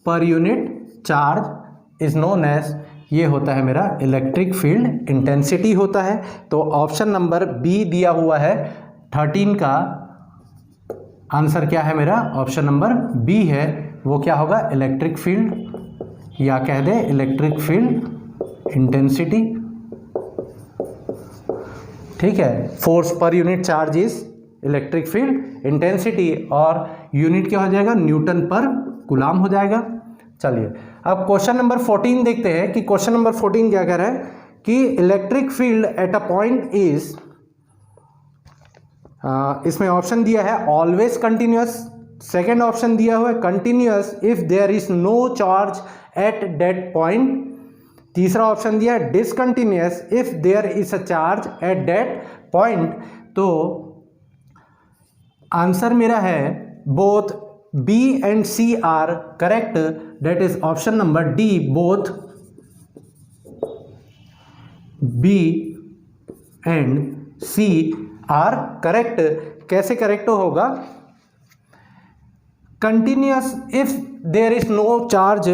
per unit charge is known as, ये होता है मेरा इलेक्ट्रिक फील्ड इंटेंसिटी होता है। तो ऑप्शन नंबर बी दिया हुआ है 13 का आंसर क्या है मेरा, ऑप्शन नंबर बी है। वो क्या होगा, इलेक्ट्रिक फील्ड, या कह दे इलेक्ट्रिक फील्ड इंटेंसिटी। ठीक है, force per unit charge is electric field intensity, और यूनिट क्या हो जाएगा, न्यूटन पर कूलाम हो जाएगा। चलिए अब क्वेश्चन नंबर 14 देखते हैं कि क्वेश्चन नंबर 14 क्या कह रहा है कि electric field at a point is, इसमें ऑप्शन दिया है ऑलवेज कंटिन्यूअस, सेकेंड ऑप्शन दिया हुआ है continuous if there is no charge at that point, तीसरा ऑप्शन दिया है discontinuous if there is a charge at that point. तो आंसर मेरा है both B and C are correct, that is option number D, both B and C are correct. कैसे correct होगा, continuous if there is no charge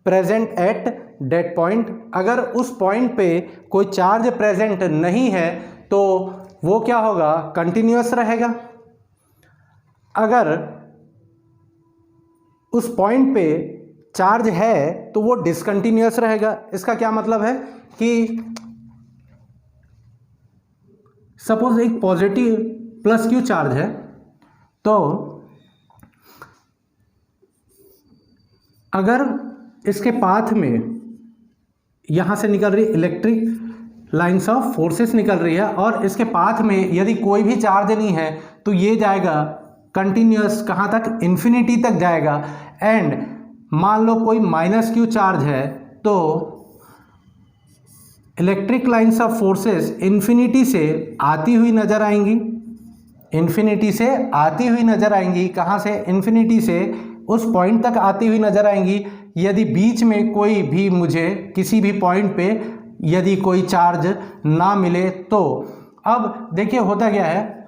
present at that point, अगर उस point पे कोई charge present नहीं है तो वो क्या होगा, कंटिन्यूअस रहेगा। अगर उस पॉइंट पे चार्ज है तो वो डिसकंटिन्यूअस रहेगा। इसका क्या मतलब है कि सपोज एक पॉजिटिव प्लस क्यू चार्ज है, तो अगर इसके पाथ में यहाँ से निकल रही इलेक्ट्रिक लाइंस ऑफ फोर्सेस निकल रही है और इसके पाथ में यदि कोई भी चार्ज नहीं है तो ये जाएगा कंटिन्यूअस कहाँ तक, इन्फिनिटी तक जाएगा। एंड मान लो कोई माइनस क्यू चार्ज है तो electric lines of forces infinity से आती हुई नजर आएंगी, इन्फिनिटी से आती हुई नजर आएंगी। कहाँ से, इन्फिनिटी से उस पॉइंट तक आती हुई नजर आएंगी। यदि बीच में कोई भी मुझे किसी भी पॉइंट पे यदि कोई चार्ज ना मिले तो, अब देखिए होता क्या है,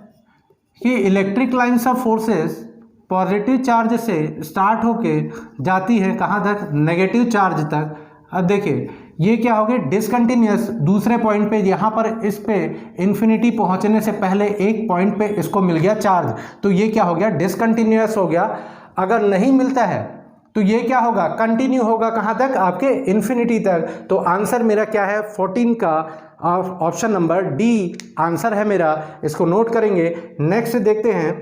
कि electric lines of forces positive charge से स्टार्ट होके जाती है कहाँ तक, नेगेटिव चार्ज तक। अब देखिए ये क्या हो गया, डिसकंटिन्यूअस। दूसरे पॉइंट पे यहाँ पर इस पे इन्फिनिटी पहुँचने से पहले एक पॉइंट पे इसको मिल गया चार्ज, तो ये क्या हो गया, डिसकंटिन्यूअस हो गया। अगर नहीं मिलता है तो ये क्या होगा, कंटिन्यू होगा कहाँ तक, आपके इन्फिनिटी तक। तो आंसर मेरा क्या है, 14 का ऑप्शन नंबर डी आंसर है मेरा, इसको नोट करेंगे। नेक्स्ट देखते हैं,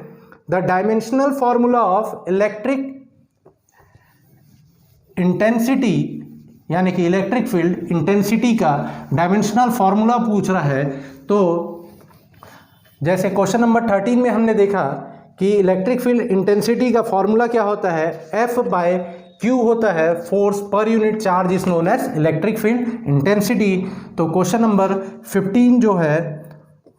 the dimensional formula of electric intensity, यानी कि इलेक्ट्रिक फील्ड इंटेंसिटी का डायमेंशनल फॉर्मूला पूछ रहा है। तो जैसे क्वेश्चन नंबर 13 में हमने देखा कि इलेक्ट्रिक फील्ड इंटेंसिटी का फॉर्मूला क्या होता है, F/Q होता है, force per unit charge is known as electric field intensity. तो क्वेश्चन नंबर 15 जो है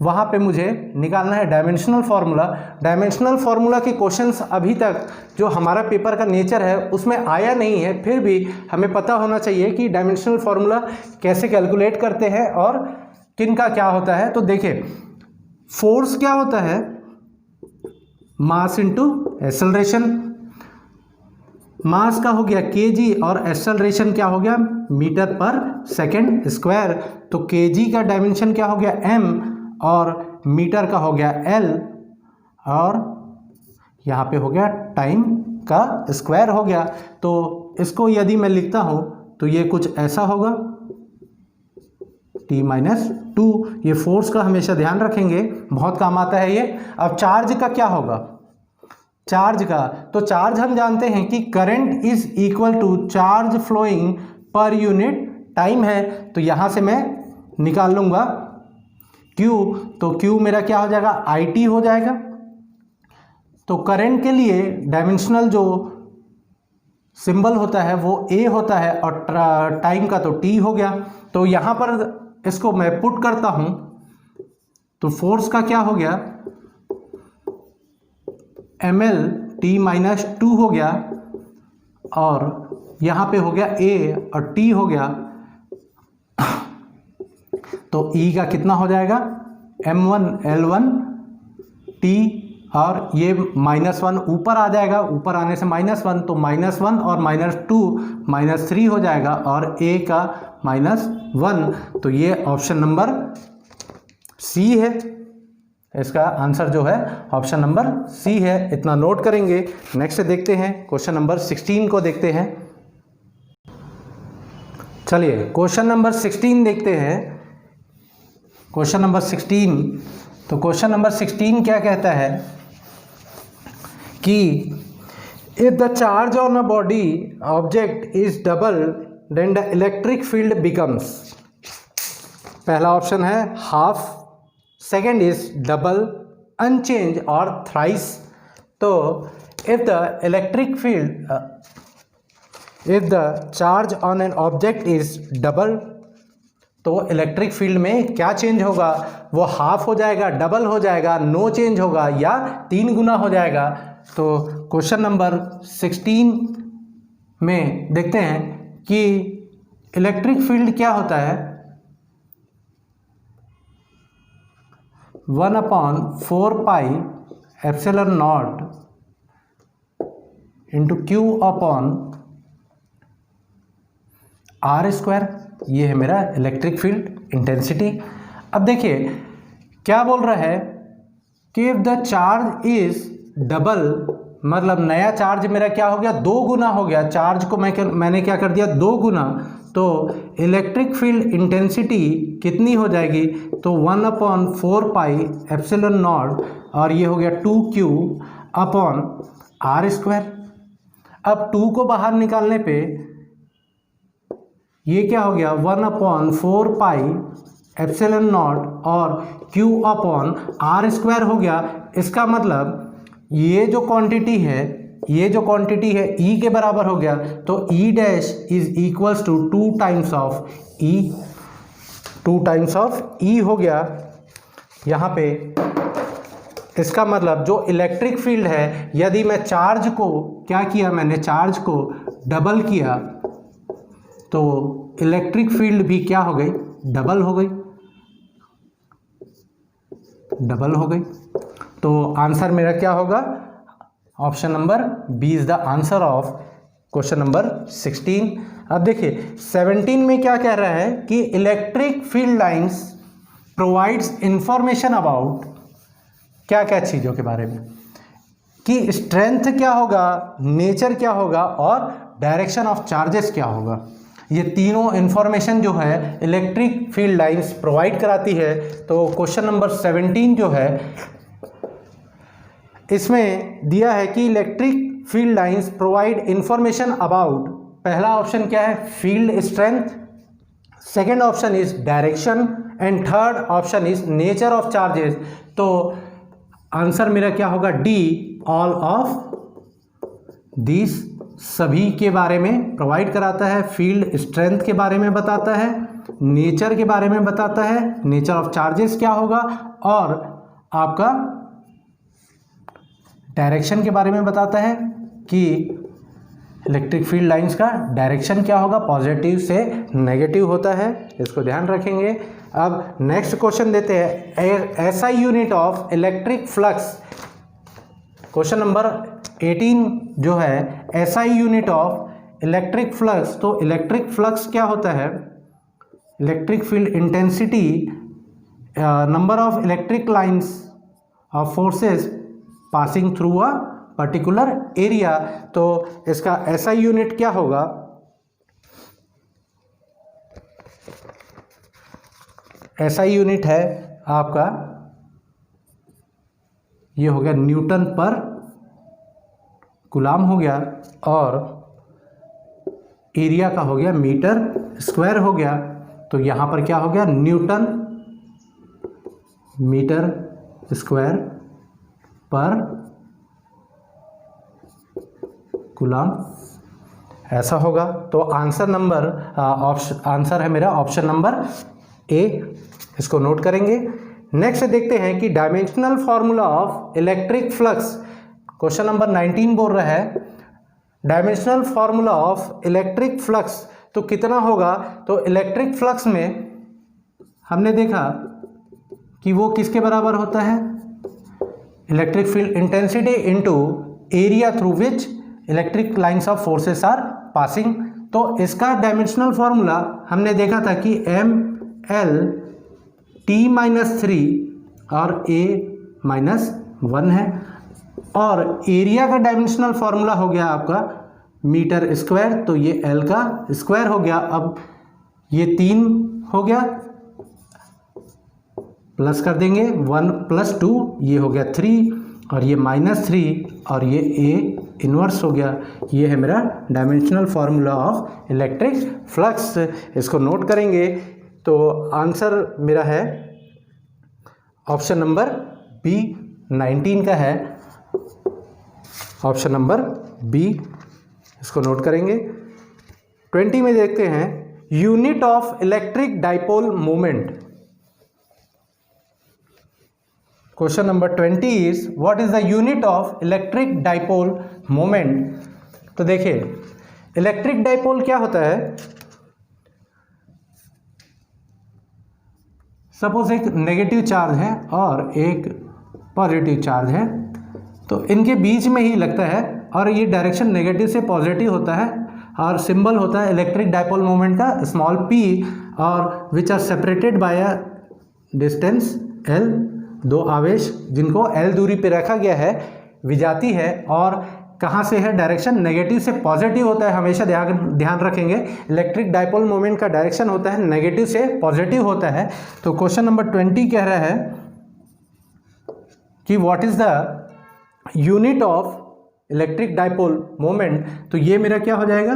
वहाँ पे मुझे निकालना है डायमेंशनल फार्मूला। डायमेंशनल फार्मूला के क्वेश्चंस अभी तक जो हमारा पेपर का नेचर है उसमें आया नहीं है, फिर भी हमें पता होना चाहिए कि डायमेंशनल फार्मूला कैसे कैलकुलेट करते हैं और किन का क्या होता है। तो देखिए फोर्स क्या होता है, मास इनटू एक्सेलरेशन। मास का हो गया केजी और एक्सेलरेशन क्या हो गया, मीटर पर सेकंड स्क्वायर। तो केजी का डायमेंशन क्या हो गया, m, और मीटर का हो गया l, और यहाँ पे हो गया टाइम का स्क्वायर हो गया। तो इसको यदि मैं लिखता हूँ तो ये कुछ ऐसा होगा, t-2। ये फोर्स का हमेशा ध्यान रखेंगे, बहुत काम आता है ये। अब चार्ज का क्या होगा, चार्ज का, तो चार्ज हम जानते हैं कि current is equal to charge flowing per unit time है। तो यहाँ से मैं निकाल लूँगा Q, तो Q मेरा क्या हो जाएगा, IT हो जाएगा। तो करंट के लिए डायमेंशनल जो सिंबल होता है वो A होता है और टाइम का तो T हो गया। तो यहाँ पर इसको मैं पुट करता हूँ तो फोर्स का क्या हो गया, ml t-2 हो गया, और यहाँ पे हो गया A और T हो गया। तो E का कितना हो जाएगा, m1 l1 t, और ये -1 ऊपर आ जाएगा, ऊपर आने से -1, तो -1 और -2 -3 हो जाएगा, और A का -1। तो ये ऑप्शन नंबर C है, इसका आंसर जो है ऑप्शन नंबर C है। इतना नोट करेंगे। नेक्स्ट देखते हैं, क्वेश्चन नंबर 16 को देखते हैं। चलिए क्वेश्चन नंबर 16 देखते हैं। क्वेश्चन नंबर 16, तो क्वेश्चन नंबर 16 क्या कहता है कि if the charge on a body object is double then the electric field becomes. पहला ऑप्शन है half, second is double, unchanged और थ्राइस। तो if the electric field, if the charge on an object is double, तो electric field में क्या change होगा, वो half हो जाएगा, डबल हो जाएगा, नो चेंज होगा, या 3 गुना हो जाएगा। तो क्वेश्चन नंबर 16 में देखते हैं कि इलेक्ट्रिक फील्ड क्या होता है, 1/4 pi epsilon not into Q upon R square. ये है मेरा इलेक्ट्रिक फील्ड इंटेंसिटी। अब देखिए क्या बोल रहा है कि if the charge is double, मतलब नया चार्ज मेरा क्या हो गया, 2 गुना हो गया। चार्ज को मैंने क्या कर दिया, 2 गुना। तो इलेक्ट्रिक फील्ड इंटेंसिटी कितनी हो जाएगी, तो 1/4 पाई एप्सिलॉन नॉट, और ये हो गया 2Q अपॉन R स्क्वायर। अब 2 को बाहर निकालने पे ये क्या हो गया, 1/4 पाई एप्सिलॉन नॉट और Q अपॉन R स्क्वायर हो गया। इसका मतलब ये जो क्वांटिटी है, ये जो क्वांटिटी है E के बराबर हो गया। तो E dash is equals to 2 times of E, 2 times of E हो गया यहाँ पे। इसका मतलब जो इलेक्ट्रिक फील्ड है, यदि मैं चार्ज को क्या किया, मैंने चार्ज को डबल किया, तो इलेक्ट्रिक फील्ड भी क्या हो गई, डबल हो गई, डबल हो गई। तो आंसर मेरा क्या होगा? Option number B is the answer of question number 16। अब देखिए 17 में क्या कह रहा है कि electric field lines provides information about क्या क्या चीज़ों के बारे में, कि स्ट्रेंथ क्या होगा, नेचर क्या होगा और डायरेक्शन ऑफ चार्जेस क्या होगा। ये तीनों इंफॉर्मेशन जो है इलेक्ट्रिक फील्ड लाइंस प्रोवाइड कराती है। तो क्वेश्चन नंबर 17 जो है इसमें दिया है कि electric field lines provide information about, पहला ऑप्शन क्या है? Field strength, second option is direction and third option is nature of charges. तो आंसर मेरा क्या होगा? डी, ऑल ऑफ दिस, सभी के बारे में प्रोवाइड कराता है। फील्ड स्ट्रेंथ के बारे में बताता है, नेचर के बारे में बताता है, नेचर ऑफ चार्जेस क्या होगा, और आपका डायरेक्शन के बारे में बताता है कि इलेक्ट्रिक फील्ड लाइंस का डायरेक्शन क्या होगा, पॉजिटिव से नेगेटिव होता है। इसको ध्यान रखेंगे। अब नेक्स्ट क्वेश्चन देते हैं, SI unit of electric flux. Question number 18 जो है SI unit of electric flux. तो इलेक्ट्रिक फ्लक्स क्या होता है? Electric field intensity, number of electric lines of forces passing through a particular area. तो इसका एसआई यूनिट क्या होगा? एसआई यूनिट है आपका, ये हो गया न्यूटन पर कूलाम हो गया, और एरिया का हो गया मीटर स्क्वायर हो गया। तो यहाँ पर क्या हो गया? न्यूटन मीटर स्क्वायर पर कूलाम, ऐसा होगा। तो आंसर नंबर आंसर है मेरा ऑप्शन नंबर ए, इसको नोट करेंगे। नेक्स्ट देखते हैं कि dimensional formula of electric flux. Question number 19 बोल रहा है dimensional formula of electric flux तो कितना होगा? तो इलेक्ट्रिक फ्लक्स में हमने देखा कि वो किसके बराबर होता है? Electric field intensity into area through which electric lines of forces are passing. तो इसका डायमेंशनल फॉर्मूला हमने देखा था कि mL T-3 और A-1 है, और एरिया का डायमेंशनल फॉर्मूला हो गया आपका मीटर स्क्वायर, तो ये L का स्क्वायर हो गया। अब ये 3 हो गया, प्लस कर देंगे 1 + 2, ये हो गया 3, और ये -3, और ये A इन्वर्स हो गया। ये है मेरा dimensional formula of electric flux. इसको नोट करेंगे। तो आंसर मेरा है ऑप्शन नंबर बी, 19 का है ऑप्शन नंबर बी, इसको नोट करेंगे। 20 में देखते हैं unit of electric dipole moment. Question number 20 is what is the unit of electric dipole moment. तो देखिए इलेक्ट्रिक डाइपोल क्या होता है? सपोज एक नेगेटिव चार्ज है और एक पॉजिटिव चार्ज है, तो इनके बीच में ही लगता है, और ये डायरेक्शन नेगेटिव से पॉजिटिव होता है, और सिंबल होता है इलेक्ट्रिक डाइपोल मोमेंट का स्मॉल p, और which are separated by a distance l। दो आवेश जिनको l दूरी पे रखा गया है, विजाती है, और कहाँ से है? डायरेक्शन नेगेटिव से पॉजिटिव होता है। हमेशा ध्यान रखेंगे इलेक्ट्रिक डाइपोल मोमेंट का डायरेक्शन होता है नेगेटिव से पॉजिटिव होता है। तो क्वेश्चन नंबर 20 कह रहा है कि what is the unit of electric dipole moment. तो ये मेरा क्या हो जाएगा?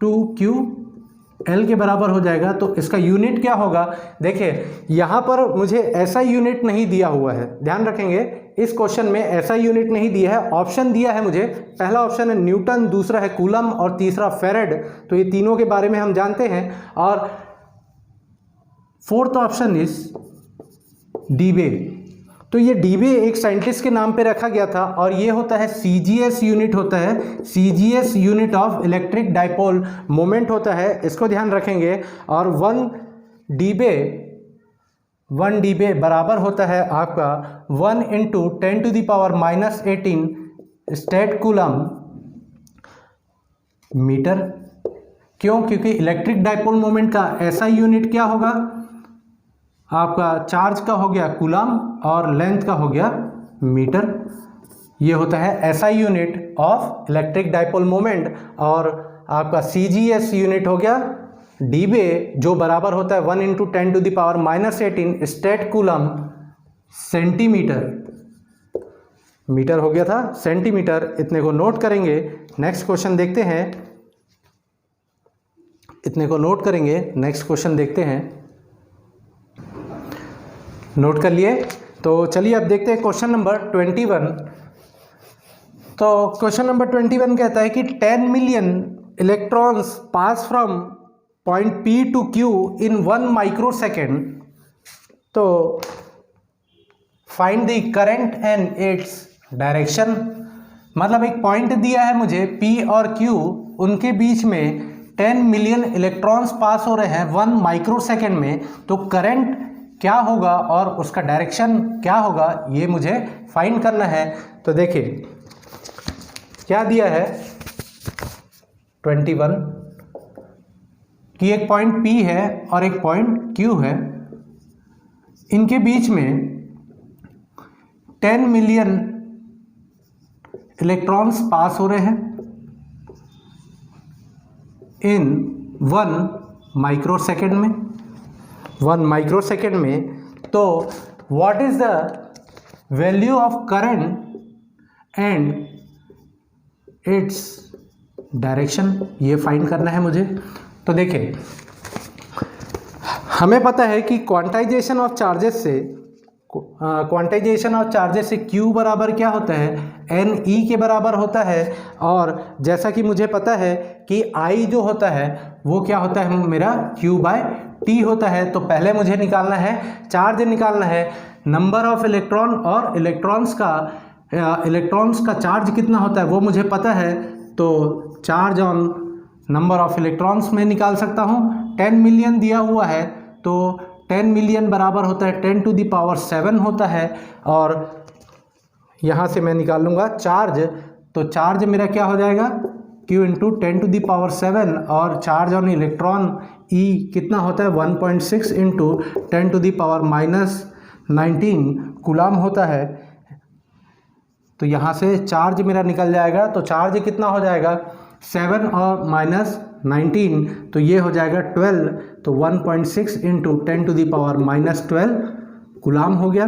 2qL के बराबर हो जाएगा। तो इसका यूनिट क्या होगा? देखिए यहाँ पर मुझे ऐसा यूनिट नहीं दिया हुआ है, ध्यान रखेंगे इस क्वेश्चन में ऐसा यूनिट नहीं दिया है। ऑप्शन दिया है मुझे, पहला ऑप्शन है न्यूटन, दूसरा है कूलम और तीसरा फेरेड। तो ये तीनों के बारे में हम जानते हैं। और फोर्थ ऑप्शन इज डीबे। तो ये डीबे एक साइंटिस्ट के नाम पे रखा गया था, और ये होता है CGS यूनिट होता है, CGS unit of electric dipole moment होता है, इसको ध्यान रखेंगे। और 1 डीबे 1 dB बराबर होता है आपका 1 × 10⁻⁻18 स्टेट कूलम मीटर। क्यों? क्योंकि इलेक्ट्रिक डाइपोल मोमेंट का एसआई यूनिट क्या होगा? आपका चार्ज का हो गया कूलम और लेंथ का हो गया मीटर। ये होता है SI unit of electric dipole moment. और आपका सीजीएस यूनिट हो गया डीबे, जो बराबर होता है 1 × 10⁻⁻18 स्टेट कूलम सेंटीमीटर। मीटर हो गया था सेंटीमीटर, इतने को नोट करेंगे। नेक्स्ट क्वेश्चन देखते हैं, इतने को नोट करेंगे। नेक्स्ट क्वेश्चन देखते हैं। नोट कर लिए? तो चलिए अब देखते हैं क्वेश्चन नंबर 21। तो क्वेश्चन नंबर 21 कहता है कि 10 million electrons pass from point P to Q in 1 microsecond. तो find the current and its direction. मतलब एक पॉइंट दिया है मुझे P और Q, उनके बीच में 10 मिलियन इलेक्ट्रॉन्स पास हो रहे हैं 1 माइक्रोसेकेंड में। तो करंट क्या होगा और उसका डायरेक्शन क्या होगा, ये मुझे फाइंड करना है। तो देखिए क्या दिया है 21 कि एक पॉइंट P है और एक पॉइंट Q है, इनके बीच में 10 मिलियन इलेक्ट्रॉन्स पास हो रहे हैं इन 1 माइक्रोसेकेंड में। 1 माइक्रोसेकेंड में। तो what is the value of current and its direction, ये फाइंड करना है मुझे। तो देखिए हमें पता है कि क्वांटाइजेशन ऑफ चार्जेस से Q बराबर क्या होता है? NE के बराबर होता है। और जैसा कि मुझे पता है कि I जो होता है वो क्या होता है मेरा Q/T होता है। तो पहले मुझे निकालना है चार्ज, निकालना है नंबर ऑफ इलेक्ट्रॉन, और इलेक्ट्रॉन्स का चार्ज कितना होता है वो मुझे पता है। तो charge on number of electrons में निकाल सकता हूँ। 10 मिलियन दिया हुआ है तो 10 मिलियन बराबर होता है 10⁻7 होता है। और यहाँ से मैं निकाल लूँगा चार्ज। तो चार्ज मेरा क्या हो जाएगा? Q × 10⁻7। और चार्ज ऑन इलेक्ट्रॉन E कितना होता है? 1.6 × 10⁻⁻19 कूलम होता है। तो यहाँ से चार्ज मेरा निकल जाएगा। तो चार्ज कितना हो जाएगा? 7 और -19, तो ये हो जाएगा 12। तो 1.6 × 10⁻12 कूलम हो गया।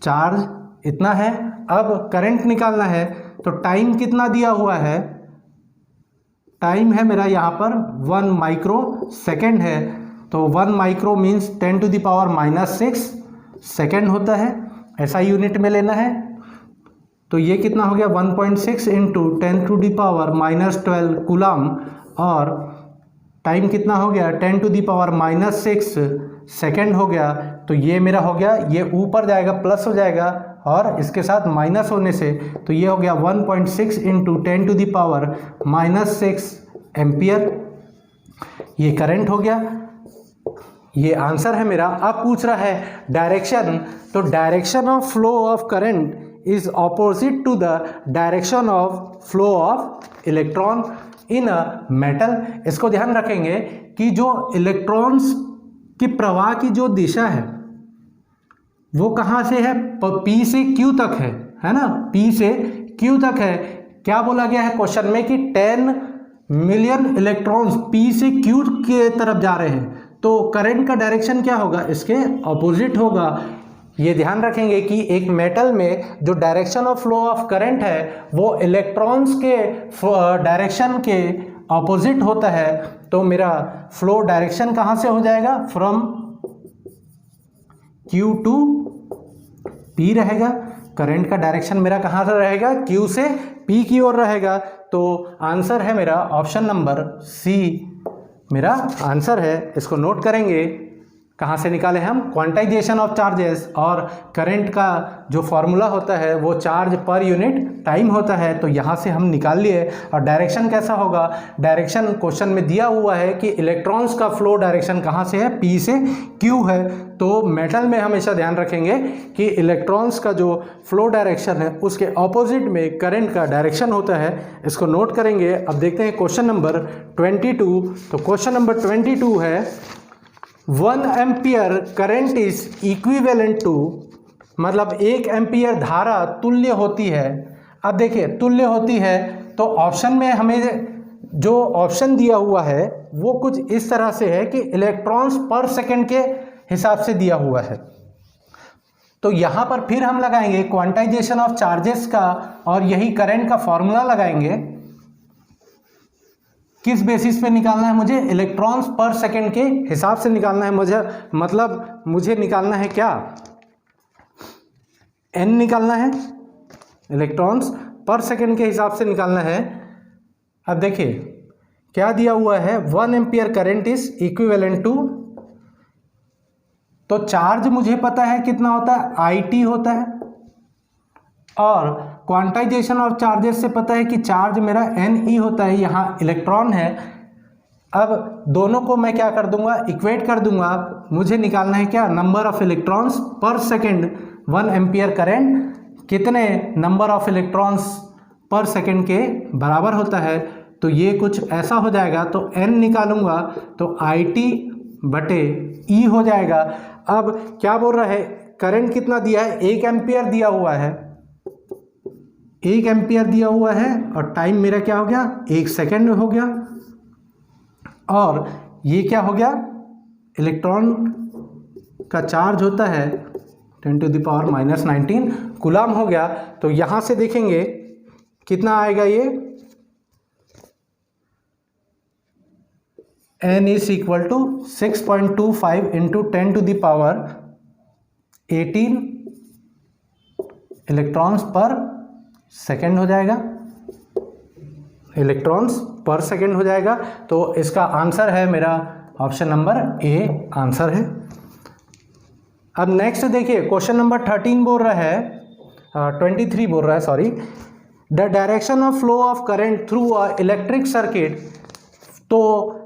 चार्ज इतना है। अब करंट निकालना है। तो टाइम कितना दिया हुआ है? टाइम है मेरा यहाँ पर 1 माइक्रो सेकेंड है। तो 1 माइक्रो मीन्स 10⁻6 सेकेंड होता है, ऐसा यूनिट में लेना है। तो ये कितना हो गया? 1.6 × 10⁻12 कूलम। और टाइम कितना हो गया? 10⁻6 सेकेंड हो गया। तो ये मेरा हो गया, ये ऊपर जाएगा प्लस हो जाएगा और इसके साथ माइनस होने से, तो ये हो गया 1.6 × 10⁻6 एम्पियर। ये करंट हो गया। ये आंसर है मेरा। अब पूछ रहा है डायरेक्शन। तो direction of flow of current is opposite to the direction of flow of electron in a metal. इसको ध्यान रखेंगे कि जो इलेक्ट्रॉन्स की प्रवाह की जो दिशा है वो कहाँ से है? P से Q तक है ना? P से Q तक है। क्या बोला गया है क्वेश्चन में कि 10 मिलियन इलेक्ट्रॉन्स P से Q के तरफ जा रहे हैं। तो करंट का डायरेक्शन क्या होगा? इसके ऑपोजिट होगा। ये ध्यान रखेंगे कि एक मेटल में जो direction of flow of current है वो इलेक्ट्रॉन्स के डायरेक्शन के ऑपोजिट होता है। तो मेरा फ्लो डायरेक्शन कहाँ से हो जाएगा? फ्रॉम Q टू P रहेगा। करंट का डायरेक्शन मेरा कहाँ से रहेगा? Q से P की ओर रहेगा। तो आंसर है मेरा ऑप्शन नंबर C मेरा आंसर है। इसको नोट करेंगे। कहाँ से निकाले हम, क्वांटाइजेशन ऑफ चार्जेस, और करंट का जो फॉर्मूला होता है वो चार्ज पर यूनिट टाइम होता है, तो यहाँ से हम निकाल लिए। और डायरेक्शन कैसा होगा, डायरेक्शन क्वेश्चन में दिया हुआ है कि इलेक्ट्रॉन्स का फ्लो डायरेक्शन कहाँ से है, P से Q है। तो मेटल में हमेशा ध्यान रखेंगे कि इलेक्ट्रॉन्स का जो फ्लो डायरेक्शन है उसके ऑपोजिट में करंट का डायरेक्शन होता है, इसको नोट करेंगे। अब देखते हैं क्वेश्चन नंबर 22। तो क्वेश्चन नंबर 22 है 1 ampere current is equivalent to, मतलब 1 एम्पियर धारा तुल्य होती है। अब देखिए तुल्य होती है तो ऑप्शन में हमें जो ऑप्शन दिया हुआ है वो कुछ इस तरह से है कि इलेक्ट्रॉन्स पर सेकंड के हिसाब से दिया हुआ है। तो यहाँ पर फिर हम लगाएंगे क्वांटाइजेशन ऑफ चार्जेस का और यही करंट का फॉर्मूला लगाएंगे। किस बेसिस पे निकालना है मुझे, इलेक्ट्रॉन्स पर सेकंड के हिसाब से निकालना है मुझे, मतलब मुझे निकालना है क्या, n निकालना है, इलेक्ट्रॉन्स पर सेकंड के हिसाब से निकालना है। अब देखिए क्या दिया हुआ है, 1 ampere current is equivalent to, तो चार्ज मुझे पता है कितना होता है, IT होता है, और क्वांटाइजेशन ऑफ चार्जेस से पता है कि चार्ज मेरा Ne होता है, यहाँ इलेक्ट्रॉन है। अब दोनों को मैं क्या कर दूंगा, इक्वेट कर दूंगा। मुझे निकालना है क्या, नंबर ऑफ इलेक्ट्रॉन्स पर सेकंड। 1 एम्पियर करंट कितने नंबर ऑफ इलेक्ट्रॉन्स पर सेकंड के बराबर होता है, तो ये कुछ ऐसा हो जाएगा। तो n निकालूंगा तो IT बटे E हो जाएगा। अब क्या बोल रहा है, करंट कितना दिया है, 1 एम्पियर दिया हुआ है, 1 एम्पियर दिया हुआ है, और टाइम मेरा क्या हो गया, 1 सेकेंड हो गया। और ये क्या हो गया, इलेक्ट्रॉन का चार्ज होता है 10⁻⁻19 कूलम हो गया। तो यहाँ से देखेंगे कितना आएगा, ये n is equal to 6.25 into 10⁻18 electrons per second हो जाएगा, इलेक्ट्रॉन्स पर सेकेंड हो जाएगा। तो इसका आंसर है मेरा ऑप्शन नंबर A आंसर है। अब नेक्स्ट देखिए क्वेश्चन नंबर 13 बोल रहा है 23 बोल रहा है sorry, the direction of flow of current through a electric circuit. तो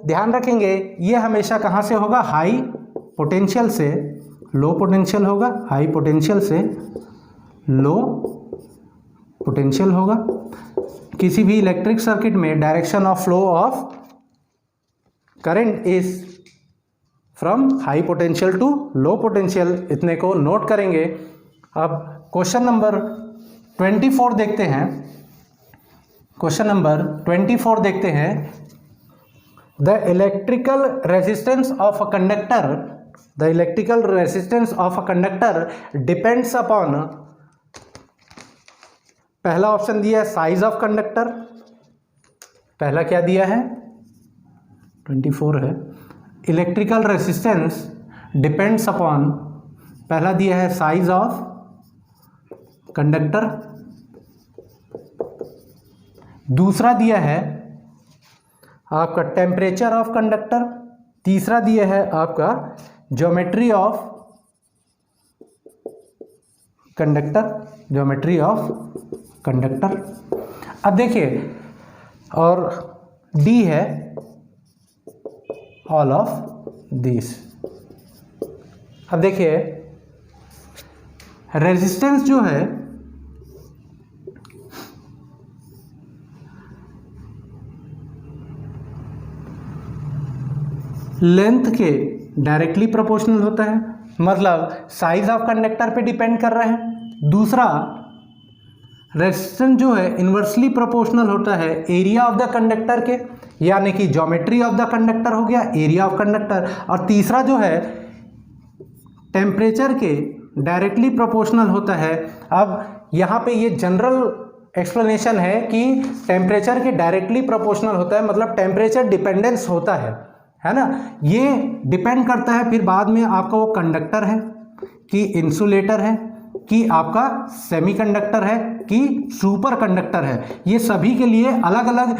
ध्यान रखेंगे ये हमेशा कहाँ से होगा, हाई पोटेंशियल से लो पोटेंशियल होगा, हाई पोटेंशियल से लो पोटेंशियल होगा। किसी भी इलेक्ट्रिक सर्किट में direction of flow of current is from high potential to low potential, इतने को नोट करेंगे। अब क्वेश्चन नंबर 24 देखते हैं, क्वेश्चन नंबर 24 देखते हैं। The electrical resistance of a conductor, the electrical resistance of a conductor depends upon, पहला option दिया है साइज ऑफ कंडक्टर, पहला क्या दिया है 24 है, इलेक्ट्रिकल रेजिस्टेंस डिपेंड्स अपॉन, पहला दिया है साइज ऑफ कंडक्टर, दूसरा दिया है आपका टेम्परेचर ऑफ कंडक्टर, तीसरा दिया है आपका geometry of conductor, geometry of conductor. अब देखिए और डी है ऑल ऑफ दिस। अब देखिए रेजिस्टेंस जो है लेंथ के डायरेक्टली प्रोपोर्शनल होता है, मतलब साइज ऑफ कंडक्टर पे डिपेंड कर रहे हैं। दूसरा रेजिस्टेंस जो है इन्वर्सली प्रोपोर्शनल होता है एरिया ऑफ द कंडक्टर के, यानी कि ज्योमेट्री ऑफ द कंडक्टर हो गया, एरिया ऑफ कंडक्टर। और तीसरा जो है टेम्परेचर के डायरेक्टली प्रोपोर्शनल होता है। अब यहाँ पे ये जनरल एक्सप्लेनेशन है कि टेम्परेचर के डायरेक्टली प्रोपोर्शनल होता है, मतलब टेम्परेचर डिपेंडेंस होता है ना। ये डिपेंड करता है फिर बाद में आपका वो कंडक्टर है कि इंसुलेटर है कि आपका सेमीकंडक्टर है कि सुपर कंडक्टर है। ये सभी के लिए अलग अलग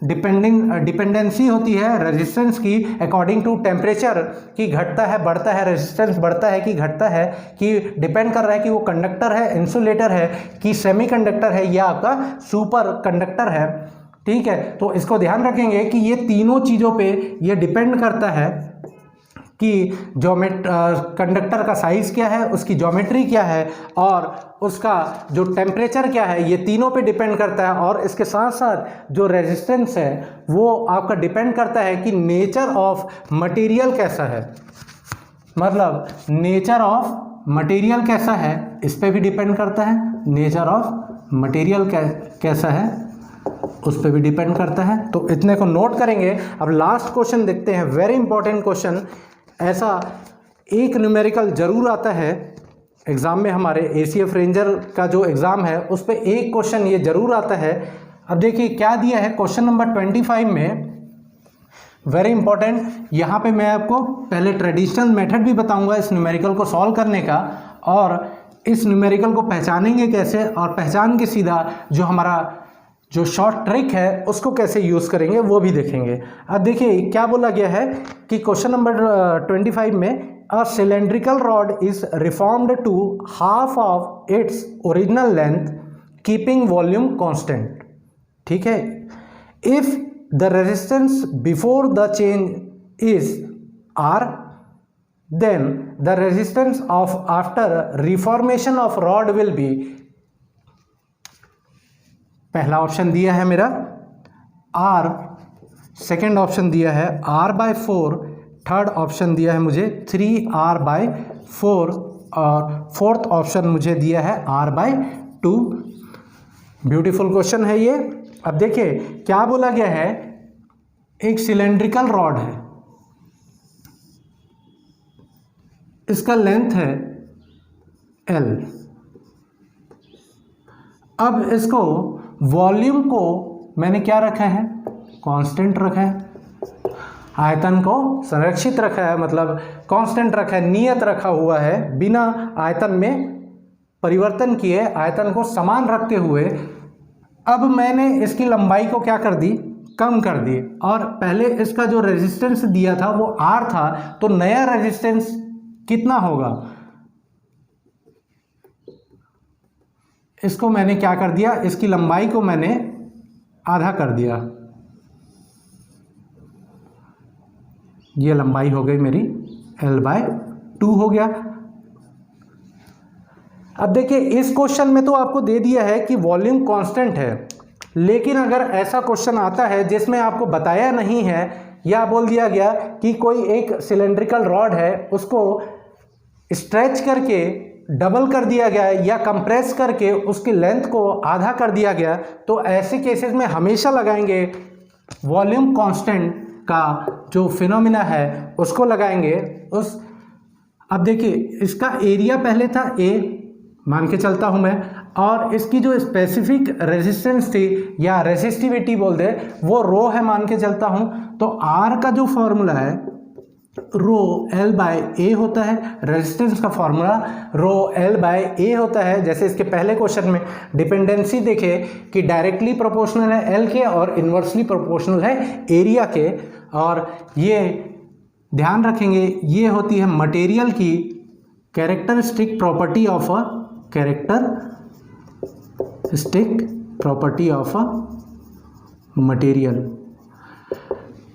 डिपेंडेंसी होती है रेजिस्टेंस की अकॉर्डिंग टू टेम्परेचर, कि घटता है बढ़ता है, रेजिस्टेंस बढ़ता है कि घटता है, कि डिपेंड कर रहा है कि वो कंडक्टर है, इंसुलेटर है, कि सेमीकंडक्टर है, या आपका सुपर कंडक्टर है। ठीक है, तो इसको ध्यान रखेंगे कि ये तीनों चीज़ों पे ये डिपेंड करता है कि कंडक्टर का साइज़ क्या है, उसकी ज्योमेट्री क्या है, और उसका जो टेम्परेचर क्या है, ये तीनों पे डिपेंड करता है। और इसके साथ साथ जो रेजिस्टेंस है वो आपका डिपेंड करता है कि नेचर ऑफ मटेरियल कैसा है, मतलब नेचर ऑफ मटेरियल कैसा है, इस पे भी डिपेंड करता है। नेचर ऑफ मटेरियल कैसा है, उस पर भी डिपेंड करता है। तो इतने को नोट करेंगे। अब लास्ट क्वेश्चन देखते हैं, वेरी इंपॉर्टेंट क्वेश्चन। ऐसा एक न्यूमेरिकल जरूर आता है एग्ज़ाम में, हमारे ACF रेंजर का जो एग्ज़ाम है उस पर एक क्वेश्चन ये जरूर आता है। अब देखिए क्या दिया है क्वेश्चन नंबर 25 में, वेरी इंपॉर्टेंट। यहाँ पे मैं आपको पहले ट्रेडिशनल मेथड भी बताऊंगा इस न्यूमेरिकल को सॉल्व करने का, और इस न्यूमेरिकल को पहचानेंगे कैसे, और पहचान के सीधा जो शॉर्ट ट्रिक है उसको कैसे यूज़ करेंगे वो भी देखेंगे। अब देखिए क्या बोला गया है कि क्वेश्चन नंबर 25 में, a cylindrical rod is reformed to half of its original length keeping volume constant. ठीक है, if the resistance before the change is R, then the resistance of after reformation of rod will be, पहला option दिया है मेरा R, second option दिया है R/4, third option दिया है मुझे 3R/4, और फोर्थ ऑप्शन मुझे दिया है R/2। ब्यूटीफुल क्वेश्चन है ये। अब देखिए क्या बोला गया है, एक सिलेंड्रिकल रॉड है, इसका लेंथ है L। अब इसको वॉल्यूम को मैंने क्या रखा है, कांस्टेंट रखा है। आयतन को संरक्षित रखा है, मतलब कांस्टेंट रखा है, नियत रखा हुआ है, बिना आयतन में परिवर्तन किए, आयतन को समान रखते हुए। अब मैंने इसकी लंबाई को क्या कर दी, कम कर दी, और पहले इसका जो रेजिस्टेंस दिया था वो R था, तो नया रेजिस्टेंस कितना होगा, इसको मैंने क्या कर दिया, इसकी लंबाई को मैंने आधा कर दिया। ये लंबाई हो गई मेरी L/2 हो गया। अब देखिए इस क्वेश्चन में तो आपको दे दिया है कि वॉल्यूम कांस्टेंट है, लेकिन अगर ऐसा क्वेश्चन आता है जिसमें आपको बताया नहीं है, या बोल दिया गया कि कोई एक सिलेंड्रिकल रॉड है, उसको स्ट्रेच करके डबल कर दिया गया या कंप्रेस करके उसकी लेंथ को आधा कर दिया गया, तो ऐसे केसेस में हमेशा लगाएंगे वॉल्यूम कांस्टेंट का जो फिनोमिना है उसको लगाएंगे उस। अब देखिए इसका एरिया पहले था A, मान के चलता हूं मैं, और इसकी जो स्पेसिफिक रेजिस्टेंस थी या रेसिस्टिविटी बोल दे वो रो है, मान के चलता हूं। तो R का जो फॉर्मूला है रो L/A होता है, रेजिस्टेंस का फॉर्मूला रो L/A होता है। जैसे इसके पहले क्वेश्चन में डिपेंडेंसी देखे कि डायरेक्टली प्रोपोर्शनल है L के और इन्वर्सली प्रोपोर्शनल है एरिया के, और ये ध्यान रखेंगे ये होती है मटेरियल की कैरेक्टरिस्टिक प्रॉपर्टी ऑफ मटेरियल।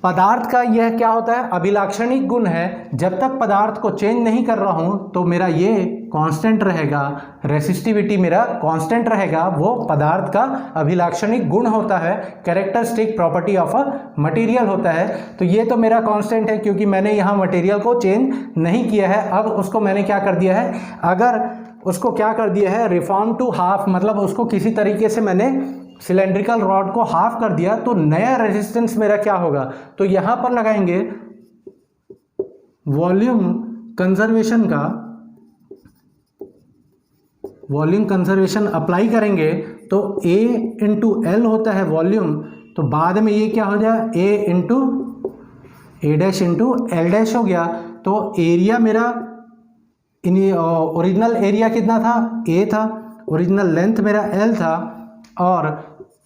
पदार्थ का यह क्या होता है, अभिलाक्षणिक गुण है। जब तक पदार्थ को चेंज नहीं कर रहा हूं तो मेरा ये कांस्टेंट रहेगा, रेसिस्टिविटी मेरा कांस्टेंट रहेगा, वो पदार्थ का अभिलाक्षणिक गुण होता है, characteristic property of a material होता है। तो ये तो मेरा कांस्टेंट है क्योंकि मैंने यहाँ मटेरियल को चेंज नहीं किया है। अब उसको मैंने क्या कर दिया है, अगर उसको क्या कर दिया है, रिफॉर्म टू हाफ, मतलब उसको किसी तरीके से मैंने सिलेंड्रिकल रॉड को हाफ कर दिया, तो नया रेजिस्टेंस मेरा क्या होगा, तो यहां पर लगाएंगे वॉल्यूम कंजर्वेशन अप्लाई करेंगे, तो A इंटू L होता है वॉल्यूम, तो बाद में ये क्या हो जाए A into A' into L' हो गया। तो एरिया मेरा ओरिजिनल एरिया कितना था, A था, ओरिजिनल लेंथ मेरा L था, और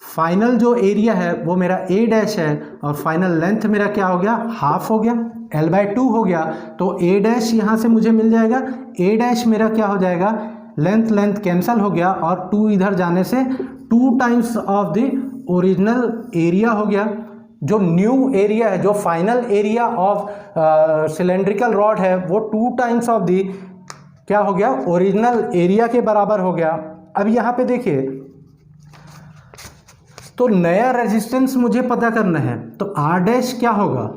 फाइनल जो एरिया है वो मेरा ए डैश है और फाइनल लेंथ मेरा क्या हो गया, हाफ हो गया, L/2 हो गया। तो ए डैश यहाँ से मुझे मिल जाएगा, ए डैश मेरा क्या हो जाएगा, लेंथ लेंथ कैंसिल हो गया और 2 इधर जाने से 2 times of the original area हो गया। जो न्यू एरिया है, जो final area of cylindrical rod है वो 2 टाइम्स ऑफ दी क्या हो गया, ओरिजिनल एरिया के बराबर हो गया। अब यहाँ पे देखिए, तो नया रेजिस्टेंस मुझे पता करना है, तो R डैश क्या होगा,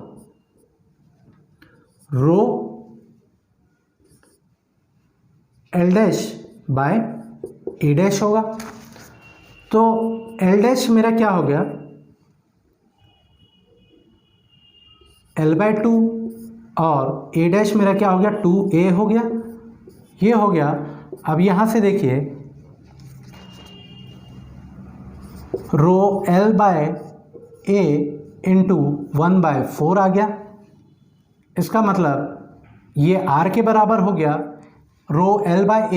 रो L dash by A dash होगा। तो L डैश मेरा क्या हो गया, L/2 और ए डैश मेरा क्या हो गया, 2a हो गया, ये हो गया। अब यहाँ से देखिए, रो L/a इंटू 1/4 आ गया। इसका मतलब ये R के बराबर हो गया, रो L/a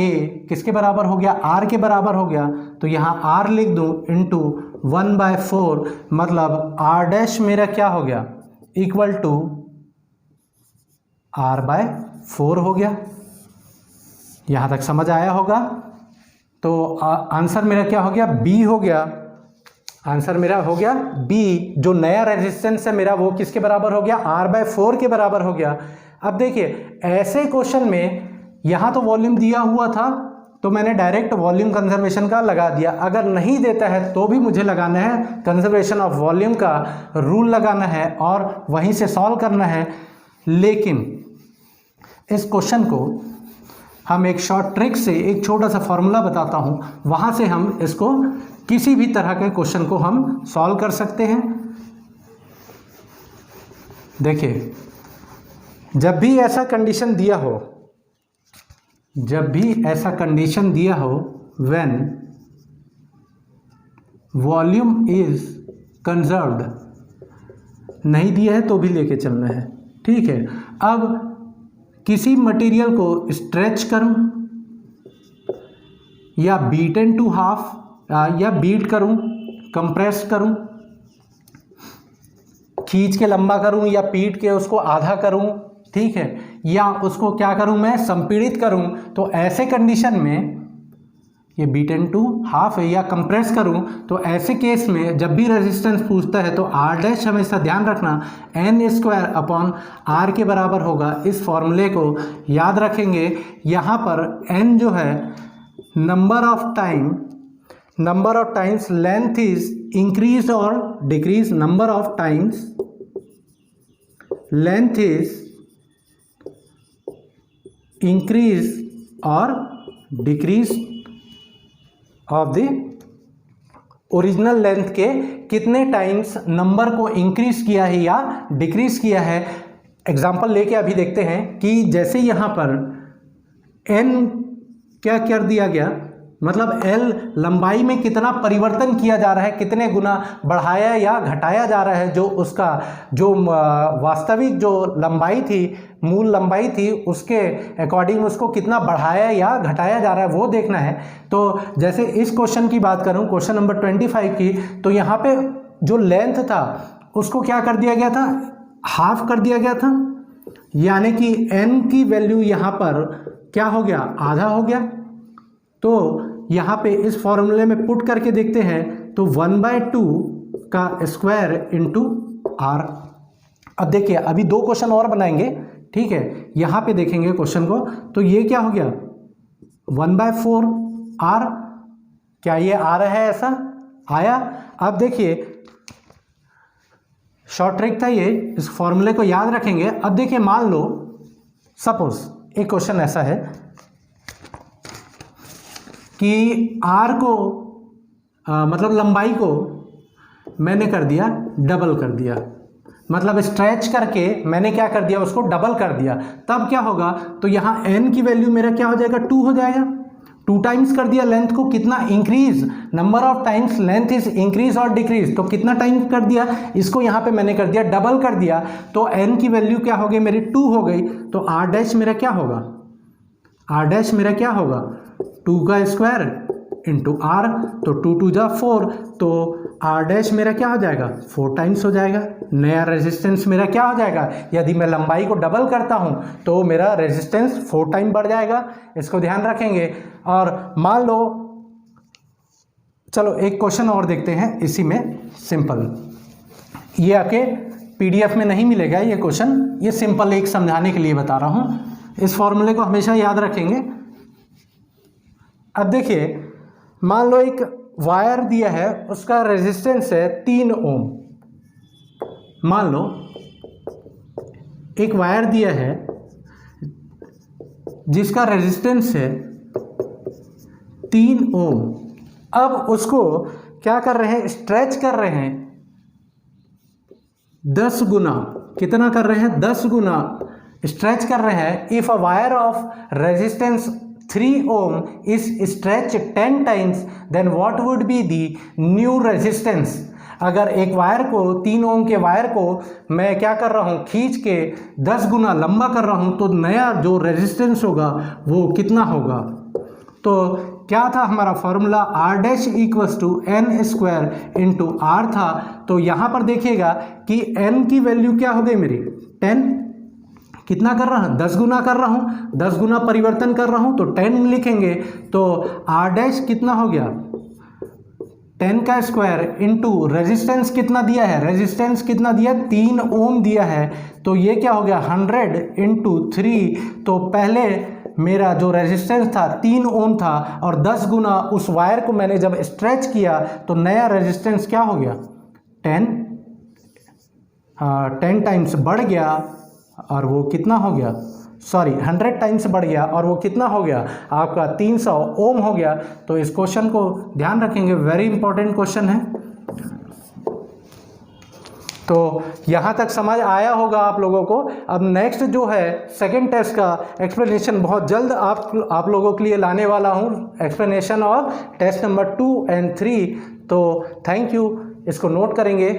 किसके बराबर हो गया, R के बराबर हो गया। तो यहाँ R लिख दूँ इंटू 1/4, मतलब R डैश मेरा क्या हो गया, इक्वल टू R/4 हो गया। यहाँ तक समझ आया होगा। तो आंसर मेरा क्या हो गया, बी हो गया। आंसर मेरा हो गया बी। जो नया रेजिस्टेंस है मेरा वो किसके बराबर हो गया, R/4 के बराबर हो गया। अब देखिए, ऐसे क्वेश्चन में यहाँ तो वॉल्यूम दिया हुआ था तो मैंने डायरेक्ट वॉल्यूम कंजर्वेशन का लगा दिया। अगर नहीं देता है तो भी मुझे लगाना है कंजर्वेशन ऑफ वॉल्यूम का रूल लगाना है और वहीं से सॉल्व करना है। लेकिन इस क्वेश्चन को हम एक शॉर्ट ट्रिक से, एक छोटा सा फॉर्मूला बताता हूँ, वहाँ से हम इसको किसी भी तरह के क्वेश्चन को हम सॉल्व कर सकते हैं। देखिए, जब भी ऐसा कंडीशन दिया हो, जब भी ऐसा कंडीशन दिया हो, व्हेन वॉल्यूम इज कंजर्व्ड, नहीं दिया है तो भी लेके चलना है, ठीक है। अब किसी मटेरियल को स्ट्रेच करूं या बीटन टू हाफ, या बीट करूं, कंप्रेस करूं, खींच के लंबा करूं या पीट के उसको आधा करूं, ठीक है, या उसको क्या करूं, मैं संपीड़ित करूं, तो ऐसे कंडीशन में ये बीटन टू हाफ है या कंप्रेस करूं, तो ऐसे केस में जब भी रेजिस्टेंस पूछता है तो R डैश हमेशा ध्यान रखना N² के बराबर होगा। इस फॉर्मूले को याद रखेंगे। यहाँ पर N जो है number of times length is increase और decrease, number of times length is increase और decrease of the original length के कितने टाइम्स नंबर को इंक्रीज किया है या डिक्रीज किया है। एग्जांपल लेके अभी देखते हैं कि जैसे यहाँ पर n क्या कर दिया गया, मतलब L लंबाई में कितना परिवर्तन किया जा रहा है, कितने गुना बढ़ाया या घटाया जा रहा है, जो उसका जो वास्तविक जो लंबाई थी, मूल लंबाई थी, उसके अकॉर्डिंग उसको कितना बढ़ाया या घटाया जा रहा है वो देखना है। तो जैसे इस क्वेश्चन की बात करूं, क्वेश्चन नंबर 25 की, तो यहाँ पे जो लेंथ था उसको क्या कर दिया गया था, हाफ कर दिया गया था, यानी कि n की वैल्यू यहाँ पर क्या हो गया, आधा हो गया। तो यहाँ पे इस फॉर्मूले में पुट करके देखते हैं तो 1/2 का स्क्वायर इंटू R। अब देखिए, अभी 2 क्वेश्चन और बनाएंगे, ठीक है। यहाँ पे देखेंगे क्वेश्चन को, तो ये क्या हो गया 1/4 R, क्या ये आ रहा है, ऐसा आया। अब देखिए, शॉर्ट ट्रिक था ये, इस फॉर्मूले को याद रखेंगे। अब देखिए, मान लो सपोज एक क्वेश्चन ऐसा है कि R को मतलब लंबाई को मैंने कर दिया, डबल कर दिया, मतलब स्ट्रेच करके मैंने क्या कर दिया, उसको डबल कर दिया। तब क्या होगा, तो यहाँ n की वैल्यू मेरा क्या हो जाएगा, 2 हो जाएगा। 2 टाइम्स कर दिया लेंथ को, कितना increase, number of times length is increase और डिक्रीज, तो कितना टाइम कर दिया, इसको यहाँ पे मैंने कर दिया, डबल कर दिया, तो n की वैल्यू क्या हो गई मेरी, 2 हो गई। तो R डैश मेरा क्या होगा, R डैश मेरा क्या होगा, 2 का स्क्वायर इंटू आर, तो 2 2 जा 4, तो आर डैश मेरा क्या हो जाएगा 4 टाइम्स हो जाएगा। नया रेजिस्टेंस मेरा क्या हो जाएगा, यदि मैं लंबाई को डबल करता हूँ तो मेरा रेजिस्टेंस 4 टाइम बढ़ जाएगा, इसको ध्यान रखेंगे। और मान लो, चलो एक क्वेश्चन और देखते हैं इसी में, सिंपल, ये आपके पीडीएफ में नहीं मिलेगा ये क्वेश्चन, ये सिंपल एक समझाने के लिए बता रहा हूँ, इस फॉर्मूले को हमेशा याद रखेंगे। अब देखिए, मान लो एक वायर दिया है, उसका रेजिस्टेंस है 3 ओम। मान लो एक वायर दिया है जिसका रेजिस्टेंस है 3 ओम। अब उसको क्या कर रहे हैं, स्ट्रेच कर रहे हैं 10 गुना, कितना कर रहे हैं 10 गुना स्ट्रेच कर रहे हैं। If a wire of resistance 3 ohm is stretched 10 times, then what would be the new resistance? अगर एक वायर को 3 ओम के वायर को मैं क्या कर रहा हूँ, खींच के 10 गुना लंबा कर रहा हूँ, तो नया जो रेजिस्टेंस होगा वो कितना होगा। तो क्या था हमारा formula, R dash equals to n square into R था। तो यहाँ पर देखिएगा कि एन की वैल्यू क्या हो गई मेरी 10, कितना कर रहा हूँ 10 गुना कर रहा हूँ, 10 गुना परिवर्तन कर रहा हूँ तो 10 लिखेंगे। तो आर डैश कितना हो गया 10 का स्क्वायर इंटू रेजिस्टेंस कितना दिया है, रेजिस्टेंस कितना दिया 3 ओम दिया है, तो ये क्या हो गया 100 इंटू 3। तो पहले मेरा जो रेजिस्टेंस था 3 ओम था और 10 गुना उस वायर को मैंने जब स्ट्रेच किया तो नया रेजिस्टेंस क्या हो गया 10 टाइम्स बढ़ गया, और वो कितना हो गया, सॉरी 100 टाइम्स बढ़ गया और वो कितना हो गया आपका 300 ओम हो गया। तो इस क्वेश्चन को ध्यान रखेंगे, वेरी इंपॉर्टेंट क्वेश्चन है। तो यहाँ तक समझ आया होगा आप लोगों को। अब नेक्स्ट जो है सेकंड टेस्ट का एक्सप्लेनेशन बहुत जल्द आप लोगों के लिए लाने वाला हूँ, एक्सप्लेनेशन और टेस्ट नंबर 2 और 3। तो थैंक यू, इसको नोट करेंगे।